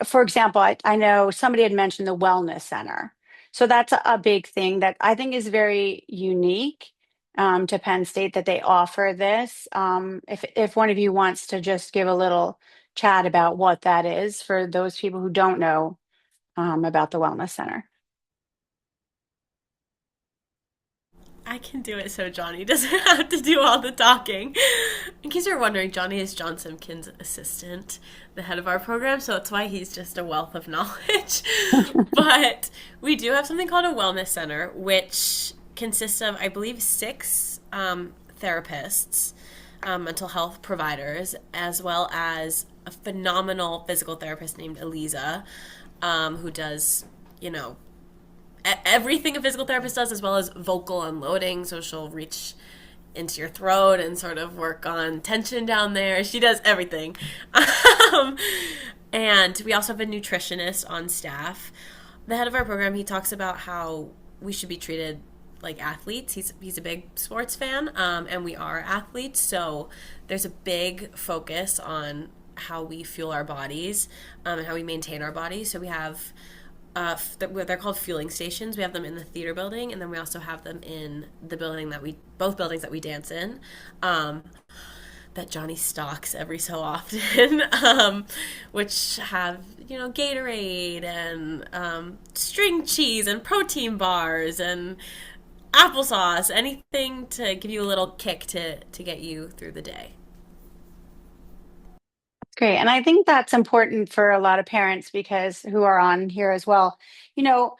A: for example, I know somebody had mentioned the wellness center. So that's a big thing that I think is very unique to Penn State that they offer this. If one of you wants to just give a little chat about what that is for those people who don't know about the wellness center.
D: I can do it so Johnny doesn't have to do all the talking. In case you're wondering, Johnny is John Simpkins' assistant, the head of our program, so that's why he's just a wealth of knowledge. But we do have something called a wellness center, which consists of, I believe, six therapists, mental health providers, as well as a phenomenal physical therapist named Eliza, who does, you know, everything a physical therapist does, as well as vocal unloading. So she'll reach into your throat and sort of work on tension down there. She does everything. um, and we also have a nutritionist on staff. The head of our program, he talks about how we should be treated like athletes. He's a big sports fan, and we are athletes. So there's a big focus on how we fuel our bodies and how we maintain our bodies. So we have they're called fueling stations. We have them in the theater building, and then we also have them in the building both buildings that we dance in, that Johnny stocks every so often, which have, Gatorade and string cheese and protein bars and applesauce, anything to give you a little kick to get you through the day.
A: Great. And I think that's important for a lot of parents because who are on here as well. You know,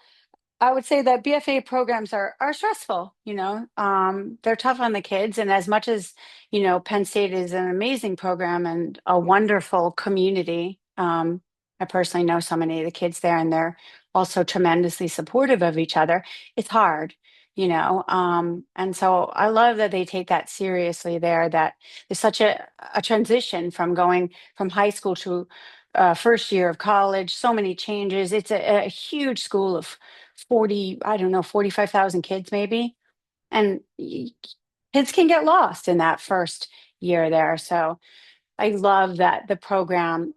A: I would say that BFA programs are stressful, they're tough on the kids. And as much as, Penn State is an amazing program and a wonderful community. I personally know so many of the kids there and they're also tremendously supportive of each other. It's hard, and so I love that they take that seriously there, that there's such a transition from going from high school to first year of college, so many changes. It's a huge school of 40, I don't know, 45,000 kids maybe. And kids can get lost in that first year there. So I love that the program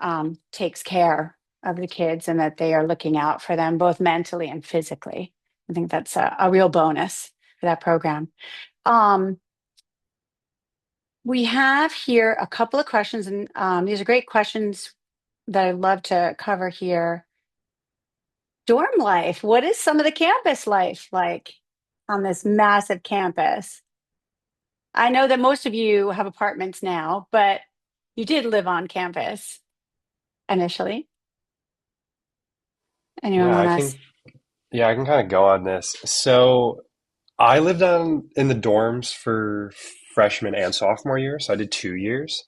A: takes care of the kids and that they are looking out for them both mentally and physically. I think that's a real bonus for that program. We have here a couple of questions, and these are great questions that I'd love to cover here. Dorm life. What is some of the campus life like on this massive campus? I know that most of you have apartments now, but you did live on campus initially. Anyone
B: Yeah, I
A: want
B: can
A: to?
B: yeah, I can kind of go on this. So I lived down in the dorms for freshman and sophomore year, so I did 2 years.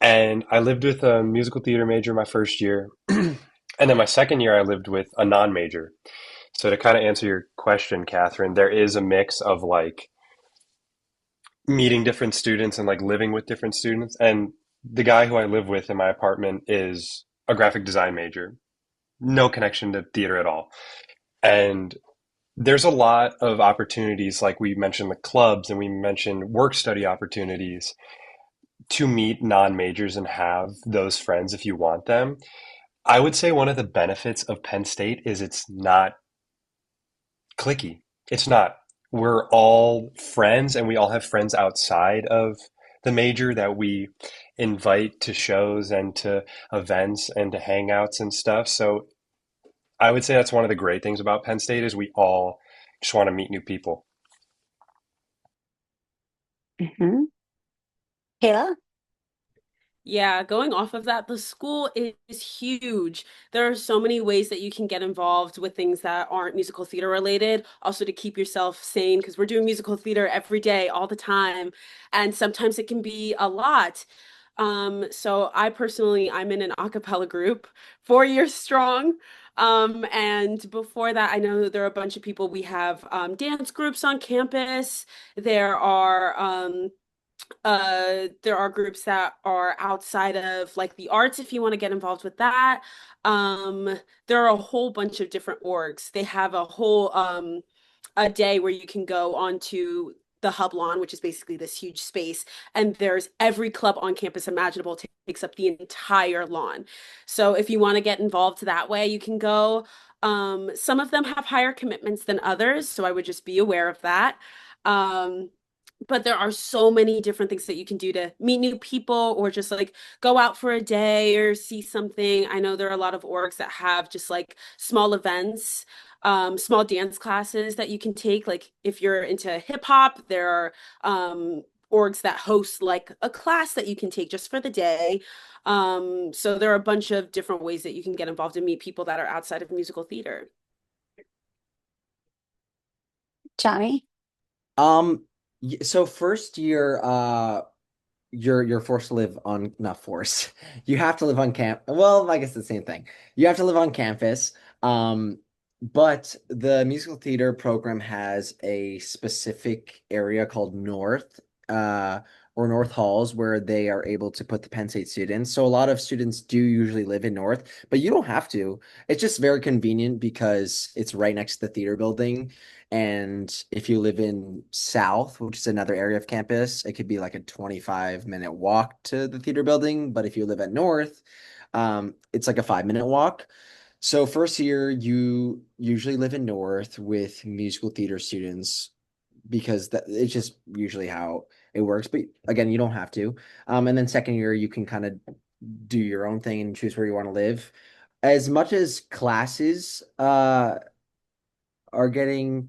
B: And I lived with a musical theater major my first year. And then my second year I lived with a non-major. So to kind of answer your question, Catherine, there is a mix of like meeting different students and like living with different students. And the guy who I live with in my apartment is a graphic design major, no connection to theater at all. And there's a lot of opportunities, like we mentioned the clubs and we mentioned work study opportunities to meet non-majors and have those friends if you want them. I would say one of the benefits of Penn State is it's not clicky. It's not. We're all friends and we all have friends outside of the major that we invite to shows and to events and to hangouts and stuff. So I would say that's one of the great things about Penn State is we all just want to meet new people.
A: Hmm. Kayla?
F: Yeah, going off of that, the school is huge. There are so many ways that you can get involved with things that aren't musical theater related. Also to keep yourself sane, because we're doing musical theater every day, all the time. And sometimes it can be a lot. So I personally, I'm in an a cappella group, 4 years strong. And before that, I know there are a bunch of people. We have dance groups on campus. There are there are groups that are outside of like the arts if you want to get involved with that. Um, there are a whole bunch of different orgs. They have a whole a day where you can go onto the hub lawn, which is basically this huge space, and there's every club on campus imaginable takes up the entire lawn. So if you want to get involved that way, you can go. Some of them have higher commitments than others, so I would just be aware of that. Um, but there are so many different things that you can do to meet new people or just like go out for a day or see something. I know there are a lot of orgs that have just like small events, small dance classes that you can take. Like if you're into hip hop, there are orgs that host like a class that you can take just for the day. So there are a bunch of different ways that you can get involved and meet people that are outside of musical theater.
A: Johnny?
C: Um, so first year, you're forced to live on, not forced. You have to live on well, I guess the same thing. You have to live on campus. Um, but the musical theater program has a specific area called North, or North Halls where they are able to put the Penn State students. So a lot of students do usually live in North, but you don't have to. It's just very convenient because it's right next to the theater building. And if you live in South, which is another area of campus, it could be like a 25-minute walk to the theater building. But if you live at North, it's like a 5-minute walk. So first year, you usually live in North with musical theater students because it's just usually how it works. But again, you don't have to. And then second year, you can kind of do your own thing and choose where you want to live. As much as classes, are getting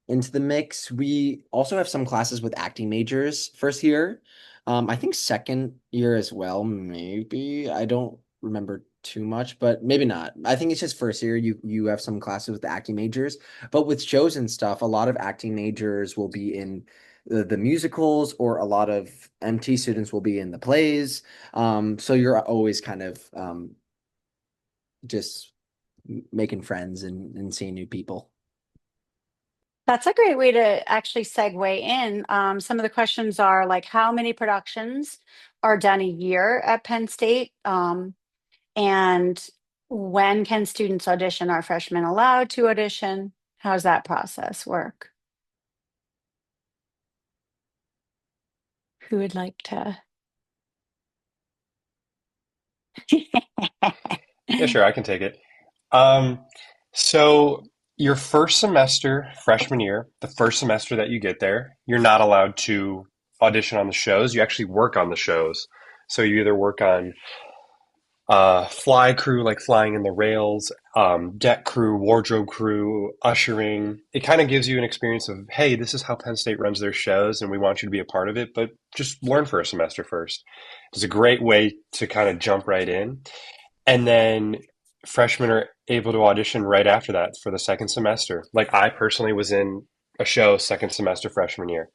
C: into the mix. We also have some classes with acting majors first year. I think second year as well, maybe. I don't remember too much, but maybe not. I think it's just first year you have some classes with acting majors, but with shows and stuff, a lot of acting majors will be in the musicals, or a lot of MT students will be in the plays. So you're always kind of just making friends and seeing new people.
A: That's a great way to actually segue in. Some of the questions are like, how many productions are done a year at Penn State? And when can students audition? Are freshmen allowed to audition? How does that process work? Who would like to?
B: Yeah, sure, I can take it. Um, so your first semester, freshman year, the first semester that you get there, you're not allowed to audition on the shows. You actually work on the shows. So you either work on fly crew, like flying in the rails, deck crew, wardrobe crew, ushering. It kind of gives you an experience of, hey, this is how Penn State runs their shows, and we want you to be a part of it, but just learn for a semester first. It's a great way to kind of jump right in. And then freshmen are able to audition right after that for the second semester. Like I personally was in a show second semester freshman year,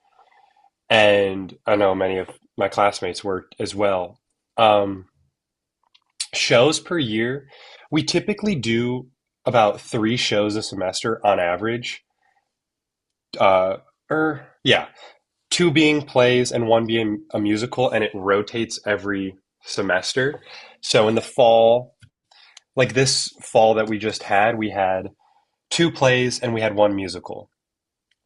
B: and I know many of my classmates were as well. Um, Shows per year, we typically do about 3 shows a semester on average. Uh, yeah, 2 being plays and 1 being a musical, and it rotates every semester. So in the fall, like this fall that we just had, we had 2 plays and we had 1 musical.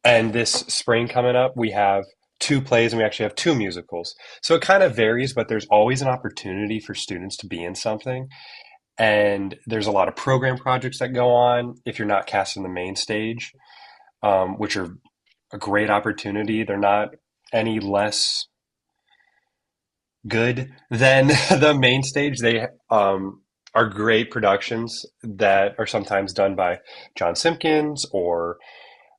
B: And this spring coming up, we have 2 plays and we actually have 2 musicals. So it kind of varies, but there's always an opportunity for students to be in something. And there's a lot of program projects that go on if you're not cast in the main stage, which are a great opportunity. They're not any less good than the main stage. They are great productions that are sometimes done by John Simpkins or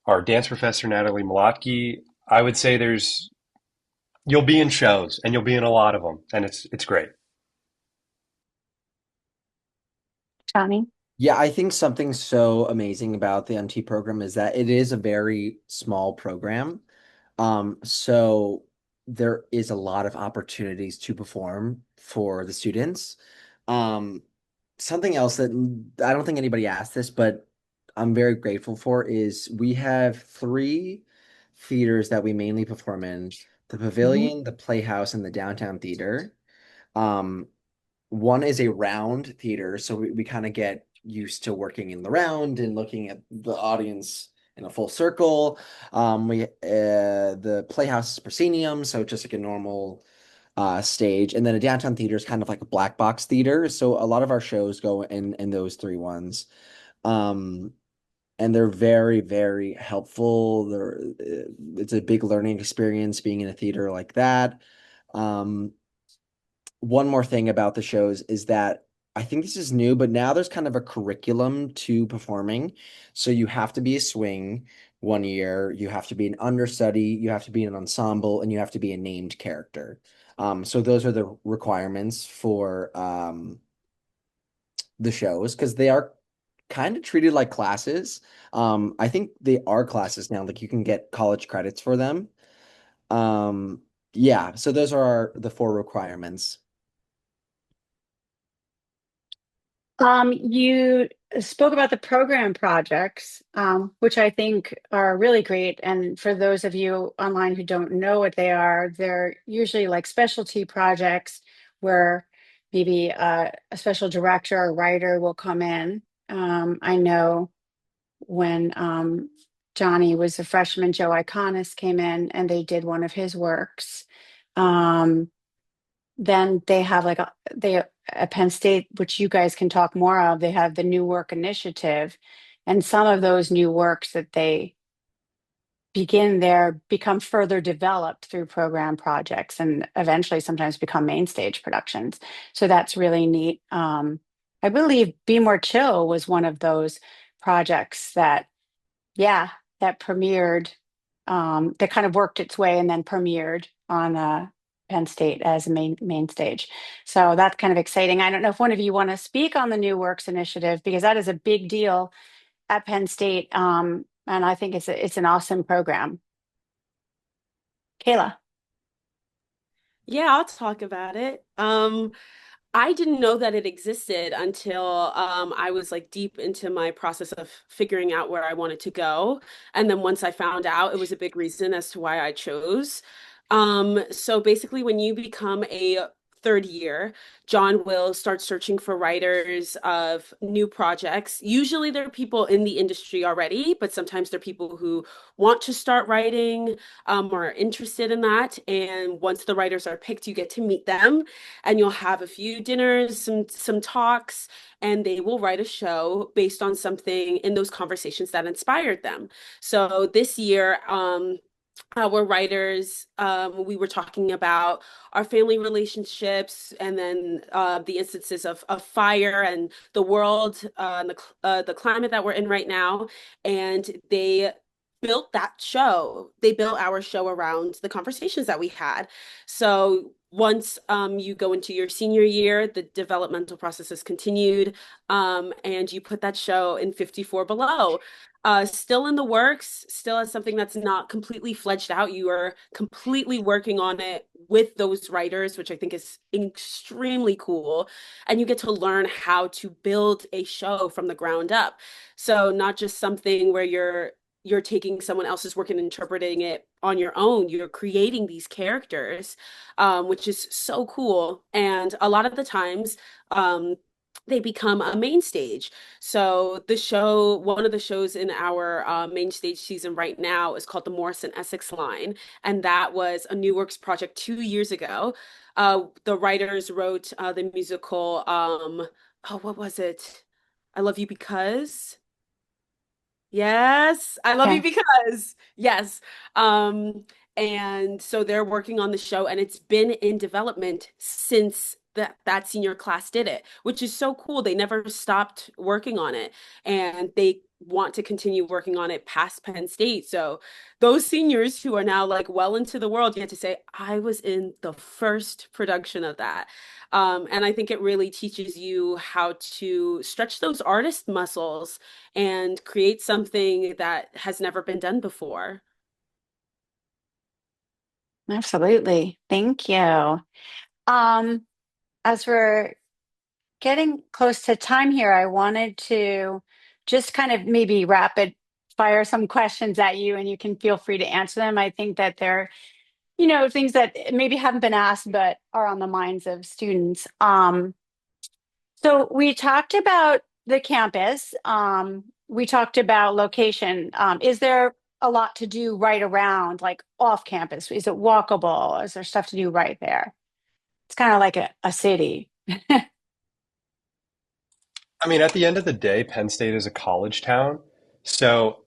B: our dance professor, Natalie Malotki. I would say you'll be in shows and you'll be in a lot of them, and it's great.
A: Johnny?
C: Yeah, I think something so amazing about the MT program is that it is a very small program. So there is a lot of opportunities to perform for the students. Um, Something else that I don't think anybody asked this, but I'm very grateful for is we have 3 theaters that we mainly perform in, the
A: Mhm.
C: Pavilion, the Playhouse, and the Downtown Theater. Um, one is a round theater, so we kind of get used to working in the round and looking at the audience in a full circle. We The Playhouse is proscenium, so just like a normal stage, and then a downtown theater is kind of like a black box theater. So a lot of our shows go in those 3 ones. Um, and they're very, very helpful. It's a big learning experience being in a theater like that. Um, one more thing about the shows is that I think this is new, but now there's kind of a curriculum to performing. So you have to be a swing one year, you have to be an understudy, you have to be an ensemble, and you have to be a named character. So those are the requirements for the shows because they are kind of treated like classes. I think they are classes now, like you can get college credits for them. Um, yeah, so those are the 4 requirements.
A: You spoke about the program projects, which I think are really great. And for those of you online who don't know what they are, they're usually like specialty projects where maybe a special director or writer will come in. I know when Johnny was a freshman, Joe Iconis came in and they did one of his works. Um, then they have like they at Penn State, which you guys can talk more of, they have the New Work Initiative, and some of those new works that they begin there become further developed through program projects and eventually sometimes become main stage productions. So that's really neat. I believe Be More Chill was one of those projects that, yeah, that premiered, that kind of worked its way and then premiered on Penn State as a main stage. So that's kind of exciting. I don't know if one of you want to speak on the New Works Initiative because that is a big deal at Penn State, and I think it's an awesome program. Kayla.
F: Yeah, I'll talk about it. I didn't know that it existed until I was like deep into my process of figuring out where I wanted to go. And then once I found out, it was a big reason as to why I chose. So basically, when you become a third year, John will start searching for writers of new projects. Usually, there are people in the industry already, but sometimes there are people who want to start writing or are interested in that. And once the writers are picked, you get to meet them and you'll have a few dinners, some talks, and they will write a show based on something in those conversations that inspired them. So this year, our writers, we were talking about our family relationships and then the instances of fire and the world, the climate that we're in right now. And they built that show. They built our show around the conversations that we had. So once you go into your senior year, the developmental process is continued, and you put that show in 54 Below. Still in the works, still as something that's not completely fledged out. You are completely working on it with those writers, which I think is extremely cool. And you get to learn how to build a show from the ground up. So not just something where you're taking someone else's work and interpreting it on your own. You're creating these characters, which is so cool. And a lot of the times, they become a main stage. So the show, one of the shows in our main stage season right now is called the Morrison Essex Line, and that was a New Works project 2 years ago. The writers wrote the musical. Oh, what was it? I Love You Because. Yes, I love you
A: Okay.
F: because yes. Um, and so they're working on the show and it's been in development since that senior class did it, which is so cool. They never stopped working on it and they want to continue working on it past Penn State. So those seniors who are now like well into the world get to say, I was in the first production of that. And I think it really teaches you how to stretch those artist muscles and create something that has never been done before.
A: Absolutely. Thank you. Um, as we're getting close to time here, I wanted to just kind of maybe rapid fire some questions at you and you can feel free to answer them. I think that they're, things that maybe haven't been asked but are on the minds of students. So we talked about the campus. We talked about location. Is there a lot to do right around, like off campus? Is it walkable? Is there stuff to do right there? It's kind of like a city.
B: I mean, at the end of the day, Penn State is a college town. So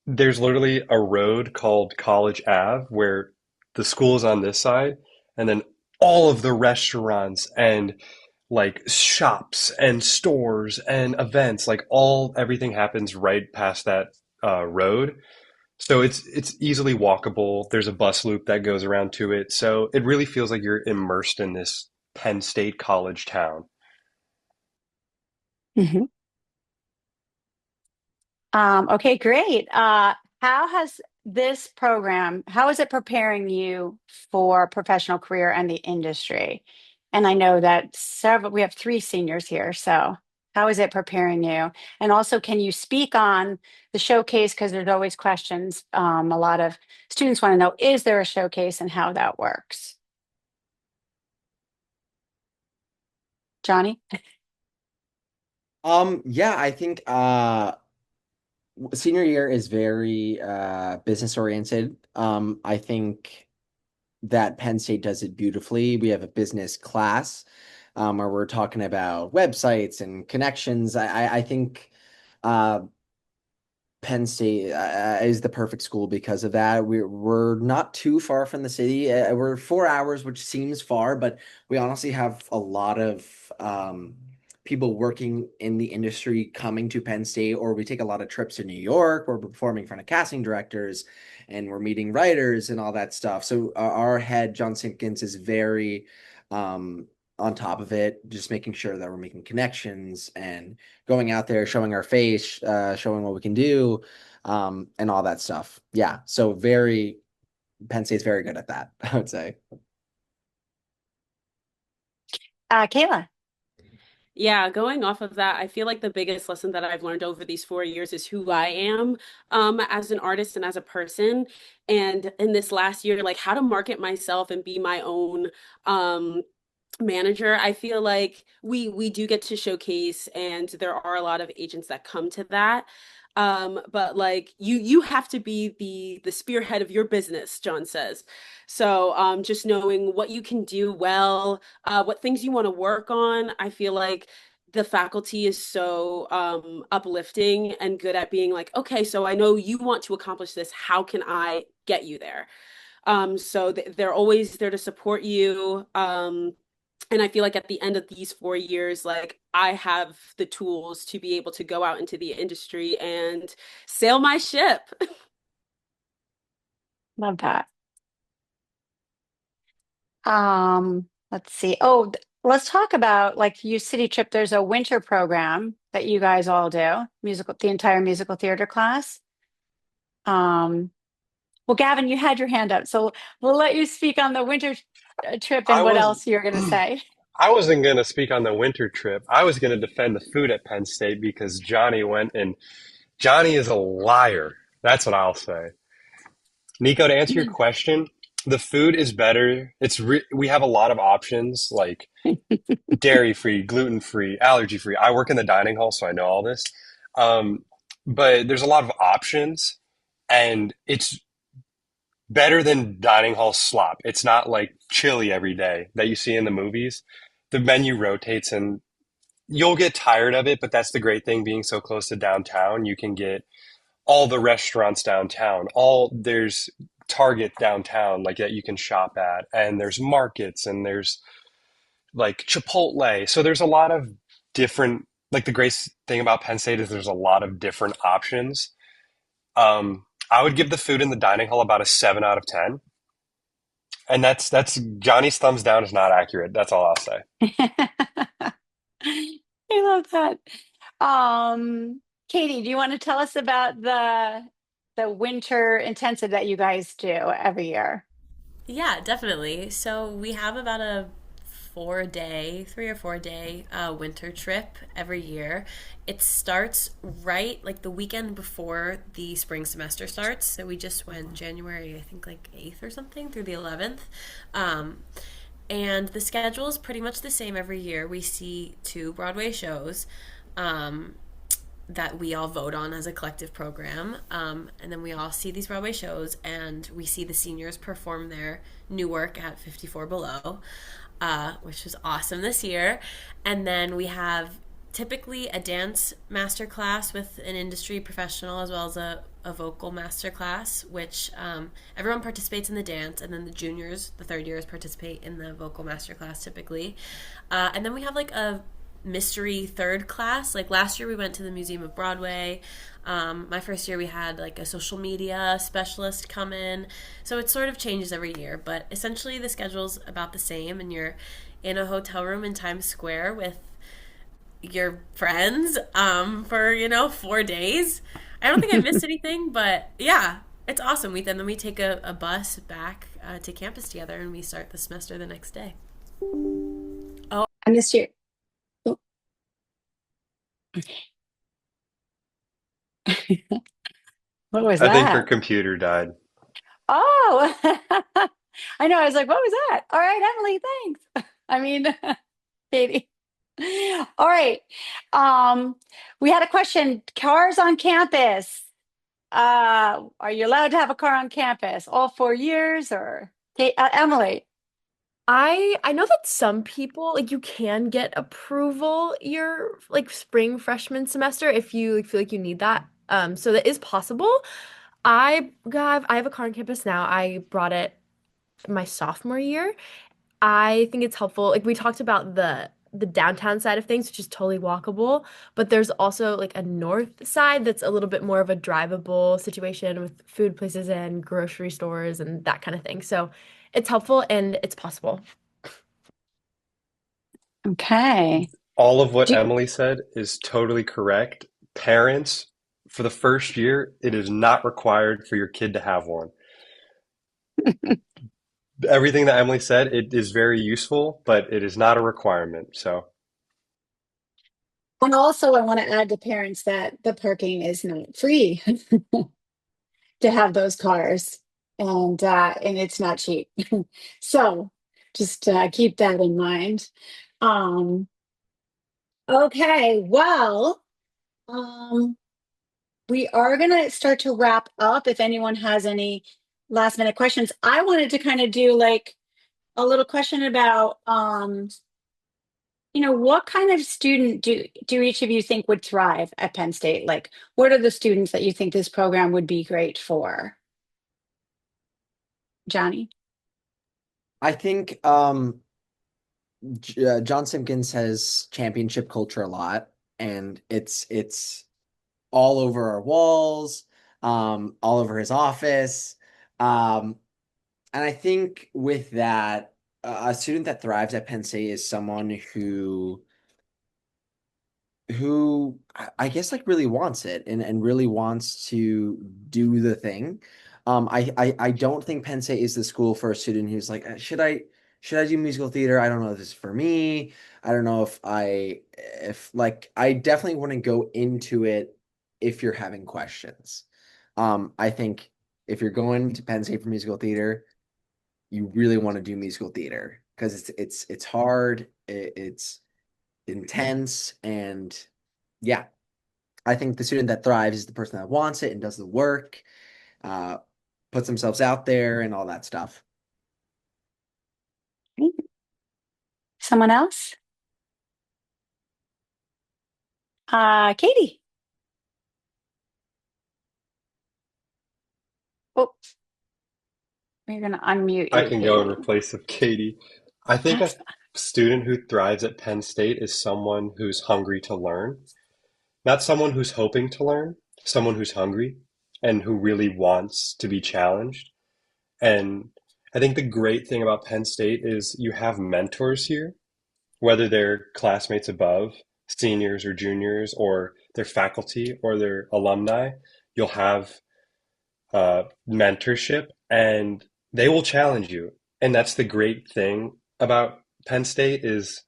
B: there's literally a road called College Ave where the school is on this side, and then all of the restaurants and like shops and stores and events, like everything happens right past that road. So it's easily walkable. There's a bus loop that goes around to it. So it really feels like you're immersed in this Penn State college town.
A: Mhm. Okay, great. How has this program, how is it preparing you for a professional career and the industry? And I know that we have three seniors here, so how is it preparing you? And also, can you speak on the showcase? Because there's always questions. A lot of students want to know, is there a showcase and how that works? Johnny?
C: Yeah, I think senior year is very business oriented. I think that Penn State does it beautifully. We have a business class where we're talking about websites and connections. I think uh, Penn State is the perfect school because of that. We're not too far from the city. We're 4 hours, which seems far, but we honestly have a lot of people working in the industry coming to Penn State, or we take a lot of trips to New York. Where we're performing in front of casting directors, and we're meeting writers and all that stuff. So our head, John Simpkins, is very on top of it, just making sure that we're making connections and going out there, showing our face, showing what we can do, and all that stuff. Yeah. So Penn State's very good at that, I would say.
A: Kayla?
F: Yeah, going off of that, I feel like the biggest lesson that I've learned over these 4 years is who I am as an artist and as a person. And in this last year, like how to market myself and be my own manager. I feel like we do get to showcase and there are a lot of agents that come to that. But like you have to be the spearhead of your business, John says. So just knowing what you can do well, what things you want to work on. I feel like the faculty is so uplifting and good at being like, okay, so I know you want to accomplish this. How can I get you there? So they're always there to support you. And I feel like at the end of these 4 years, like I have the tools to be able to go out into the industry and sail my ship.
A: Love that. Let's see. Let's talk about like you city trip. There's a winter program that you guys all do, the entire musical theater class. Um, well, Gavin, you had your hand up, so we'll let you speak on the winter trip
B: I
A: and what
B: was
A: else you're going to say.
B: I wasn't going to speak on the winter trip. I was going to defend the food at Penn State because Johnny went and Johnny is a liar. That's what I'll say. Nico, to answer your question, the food is better. We have a lot of options like dairy free, gluten free, allergy free. I work in the dining hall, so I know all this. Um, but there's a lot of options, and it's better than dining hall slop. It's not like chili every day that you see in the movies. The menu rotates, and you'll get tired of it, but that's the great thing being so close to downtown. You can get all the restaurants downtown. All there's Target downtown like that you can shop at, and there's markets, and there's like Chipotle. So there's a lot of different, like the great thing about Penn State is there's a lot of different options. I would give the food in the dining hall about a 7 out of 10. And that's Johnny's thumbs down is not accurate. That's all I'll say.
A: I love that. Katie, do you want to tell us about the winter intensive that you guys do every year?
D: Yeah, definitely. So we have about a 4 day, 3 or 4 day winter trip every year. It starts right like the weekend before the spring semester starts. So we just went January, I think like 8th or something through the 11th. Um, and the schedule is pretty much the same every year. We see two Broadway shows. Um, that we all vote on as a collective program. And then we all see these Broadway shows and we see the seniors perform their new work at 54 Below, which was awesome this year. And then we have typically a dance master class with an industry professional as well as a vocal master class, which everyone participates in the dance, and then the juniors, the third years, participate in the vocal master class typically. And then we have like a mystery third class. Like last year we went to the Museum of Broadway. My first year we had like a social media specialist come in. So it sort of changes every year, but essentially the schedule's about the same, and you're in a hotel room in Times Square with your friends for 4 days. I don't think I missed anything, but yeah, it's awesome. Then we take a bus back to campus together, and we start the semester the next day. Oh,
A: And this year, what was
B: I think her
A: that?
B: computer died.
A: Oh, I know. I was like, what was that? All right, Emily, thanks. I mean, Katie. All right. Um, we had a question. Cars on campus. Are you allowed to have a car on campus all 4 years or Emily?
E: I know that some people like you can get approval your like spring freshman semester if you like, feel like you need that. So that is possible. I have a car on campus now. I brought it my sophomore year. I think it's helpful. Like we talked about the downtown side of things, which is totally walkable, but there's also like a north side that's a little bit more of a drivable situation with food places and grocery stores and that kind of thing. So it's helpful and it's possible.
A: Okay.
B: All of what
A: Do,
B: Emily said is totally correct. Parents, for the first year, it is not required for your kid to have one. Everything that Emily said, it is very useful, but it is not a requirement. So
A: and also, I want to add to parents that the parking is not free to have those cars, and it's not cheap. So just keep that in mind. Um, okay, well, um, we are going to start to wrap up. If anyone has any last minute questions, I wanted to kind of do like a little question about, what kind of student do each of you think would thrive at Penn State? Like, what are the students that you think this program would be great for? Johnny?
C: I think John Simpkins has championship culture a lot, and it's all over our walls, all over his office. Um, and I think with that, a student that thrives at Penn State is someone who I guess like really wants it and really wants to do the thing. I don't think Penn State is the school for a student who's like, should I do musical theater? I don't know if this is for me. I don't know if like I definitely wouldn't go into it if you're having questions. I think if you're going to Penn State for musical theater, you really want to do musical theater because it's hard, it's intense, and yeah, I think the student that thrives is the person that wants it and does the work, uh, puts themselves out there and all that stuff.
A: Someone else? Katie. Oh, we're gonna unmute
B: I
A: you,
B: can go in
A: Katie.
B: replace of Katie. I think a
A: That's
B: student who thrives at Penn State is someone who's hungry to learn, not someone who's hoping to learn, someone who's hungry and who really wants to be challenged. And I think the great thing about Penn State is you have mentors here, whether they're classmates above, seniors or juniors, or their faculty or their alumni. You'll have mentorship, and they will challenge you. And that's the great thing about Penn State is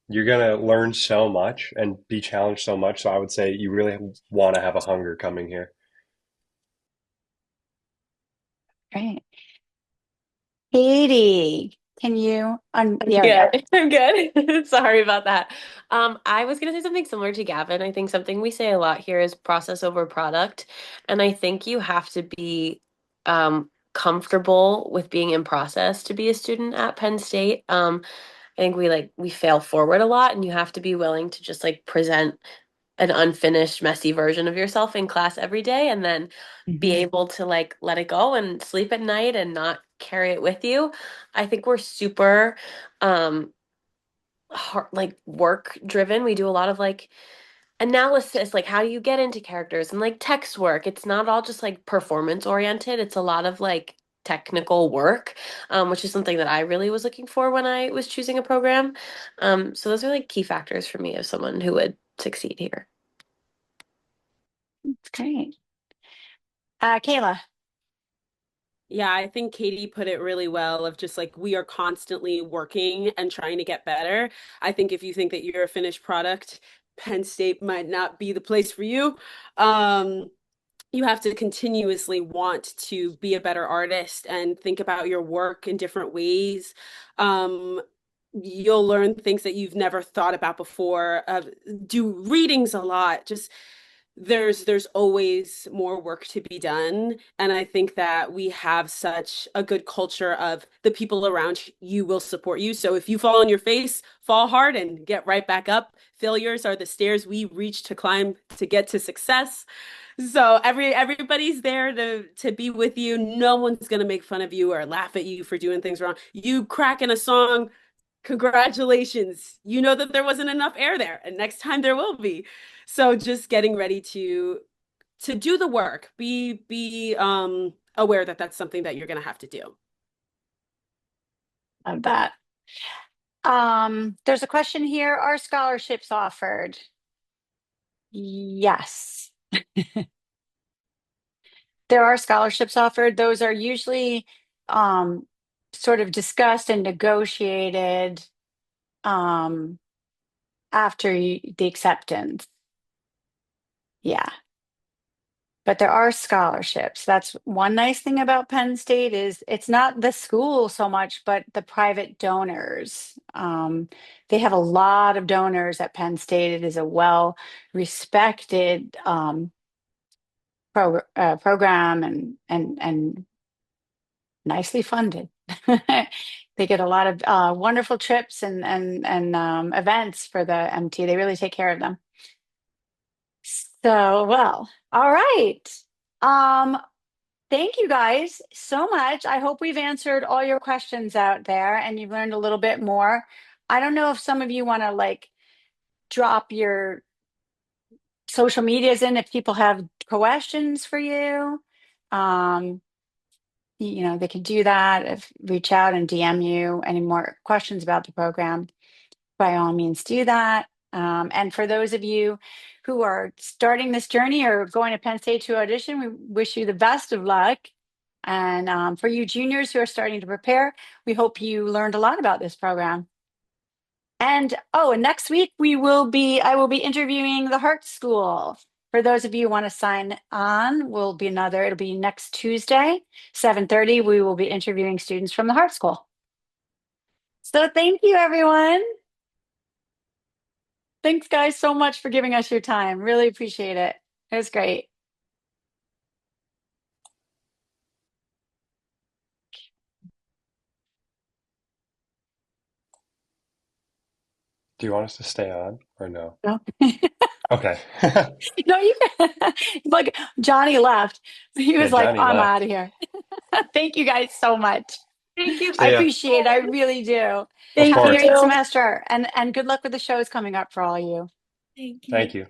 B: you're going to learn so much and be challenged so much. So I would say you really want to have a hunger coming here.
A: great. Katie, can you there we
D: Yeah,
A: go.
D: I'm good. Sorry about that. I was gonna say something similar to Gavin. I think something we say a lot here is process over product. And I think you have to be comfortable with being in process to be a student at Penn State. I think we fail forward a lot, and you have to be willing to just like present an unfinished, messy version of yourself in class every day, and then be
A: Mhm.
D: able to like let it go and sleep at night and not carry it with you. I think we're super um hard, like work driven. We do a lot of like analysis, like how do you get into characters and like text work. It's not all just like performance oriented. It's a lot of like technical work, which is something that I really was looking for when I was choosing a program. So those are like key factors for me of someone who would succeed here.
A: That's great. Kayla.
F: Yeah, I think Katie put it really well of just like we are constantly working and trying to get better. I think if you think that you're a finished product, Penn State might not be the place for you. Um, you have to continuously want to be a better artist and think about your work in different ways. You'll learn things that you've never thought about before. Do readings a lot. Just there's always more work to be done, and I think that we have such a good culture of the people around you will support you. So if you fall on your face, fall hard and get right back up. Failures are the stairs we reach to climb to get to success. So everybody's there to be with you. No one's gonna make fun of you or laugh at you for doing things wrong. You crack in a song, congratulations. You know that there wasn't enough air there, and next time there will be. So just getting ready to do the work. Be aware that that's something that you're gonna have to do.
A: Love that. There's a question here. Are scholarships offered? Yes. There are scholarships offered. Those are usually um, sort of discussed and negotiated um, after the acceptance. Yeah. But there are scholarships. That's one nice thing about Penn State is it's not the school so much, but the private donors. They have a lot of donors at Penn State. It is a well respected program and nicely funded. They get a lot of wonderful trips and events for the MT. They really take care of them. So, well, all right. Um, Thank you guys so much. I hope we've answered all your questions out there and you've learned a little bit more. I don't know if some of you want to like drop your social medias in if people have questions for you. Um, they can do that if reach out and DM you any more questions about the program. By all means, do that. And for those of you who are starting this journey or going to Penn State to audition, we wish you the best of luck. And for you juniors who are starting to prepare, we hope you learned a lot about this program. And next week I will be interviewing the Heart School. For those of you who want to sign on, it'll be next Tuesday, 7:30. We will be interviewing students from the Heart School. So thank you, everyone. Thanks, guys, so much for giving us your time. Really appreciate it. It was great.
B: Do you want us to stay on or no?
A: No,
B: Okay.
A: no, you like Johnny left. He
B: Yeah,
A: was like,
B: Johnny
A: I'm
B: left.
A: out of here. Thank you guys so much.
E: Thank you.
A: I
B: See ya.
A: appreciate it. I really do.
B: Of
E: Thank
A: Have a
B: course.
A: great
E: you.
A: semester and good luck with the shows coming up for all you.
E: Thank you.
B: Thank you.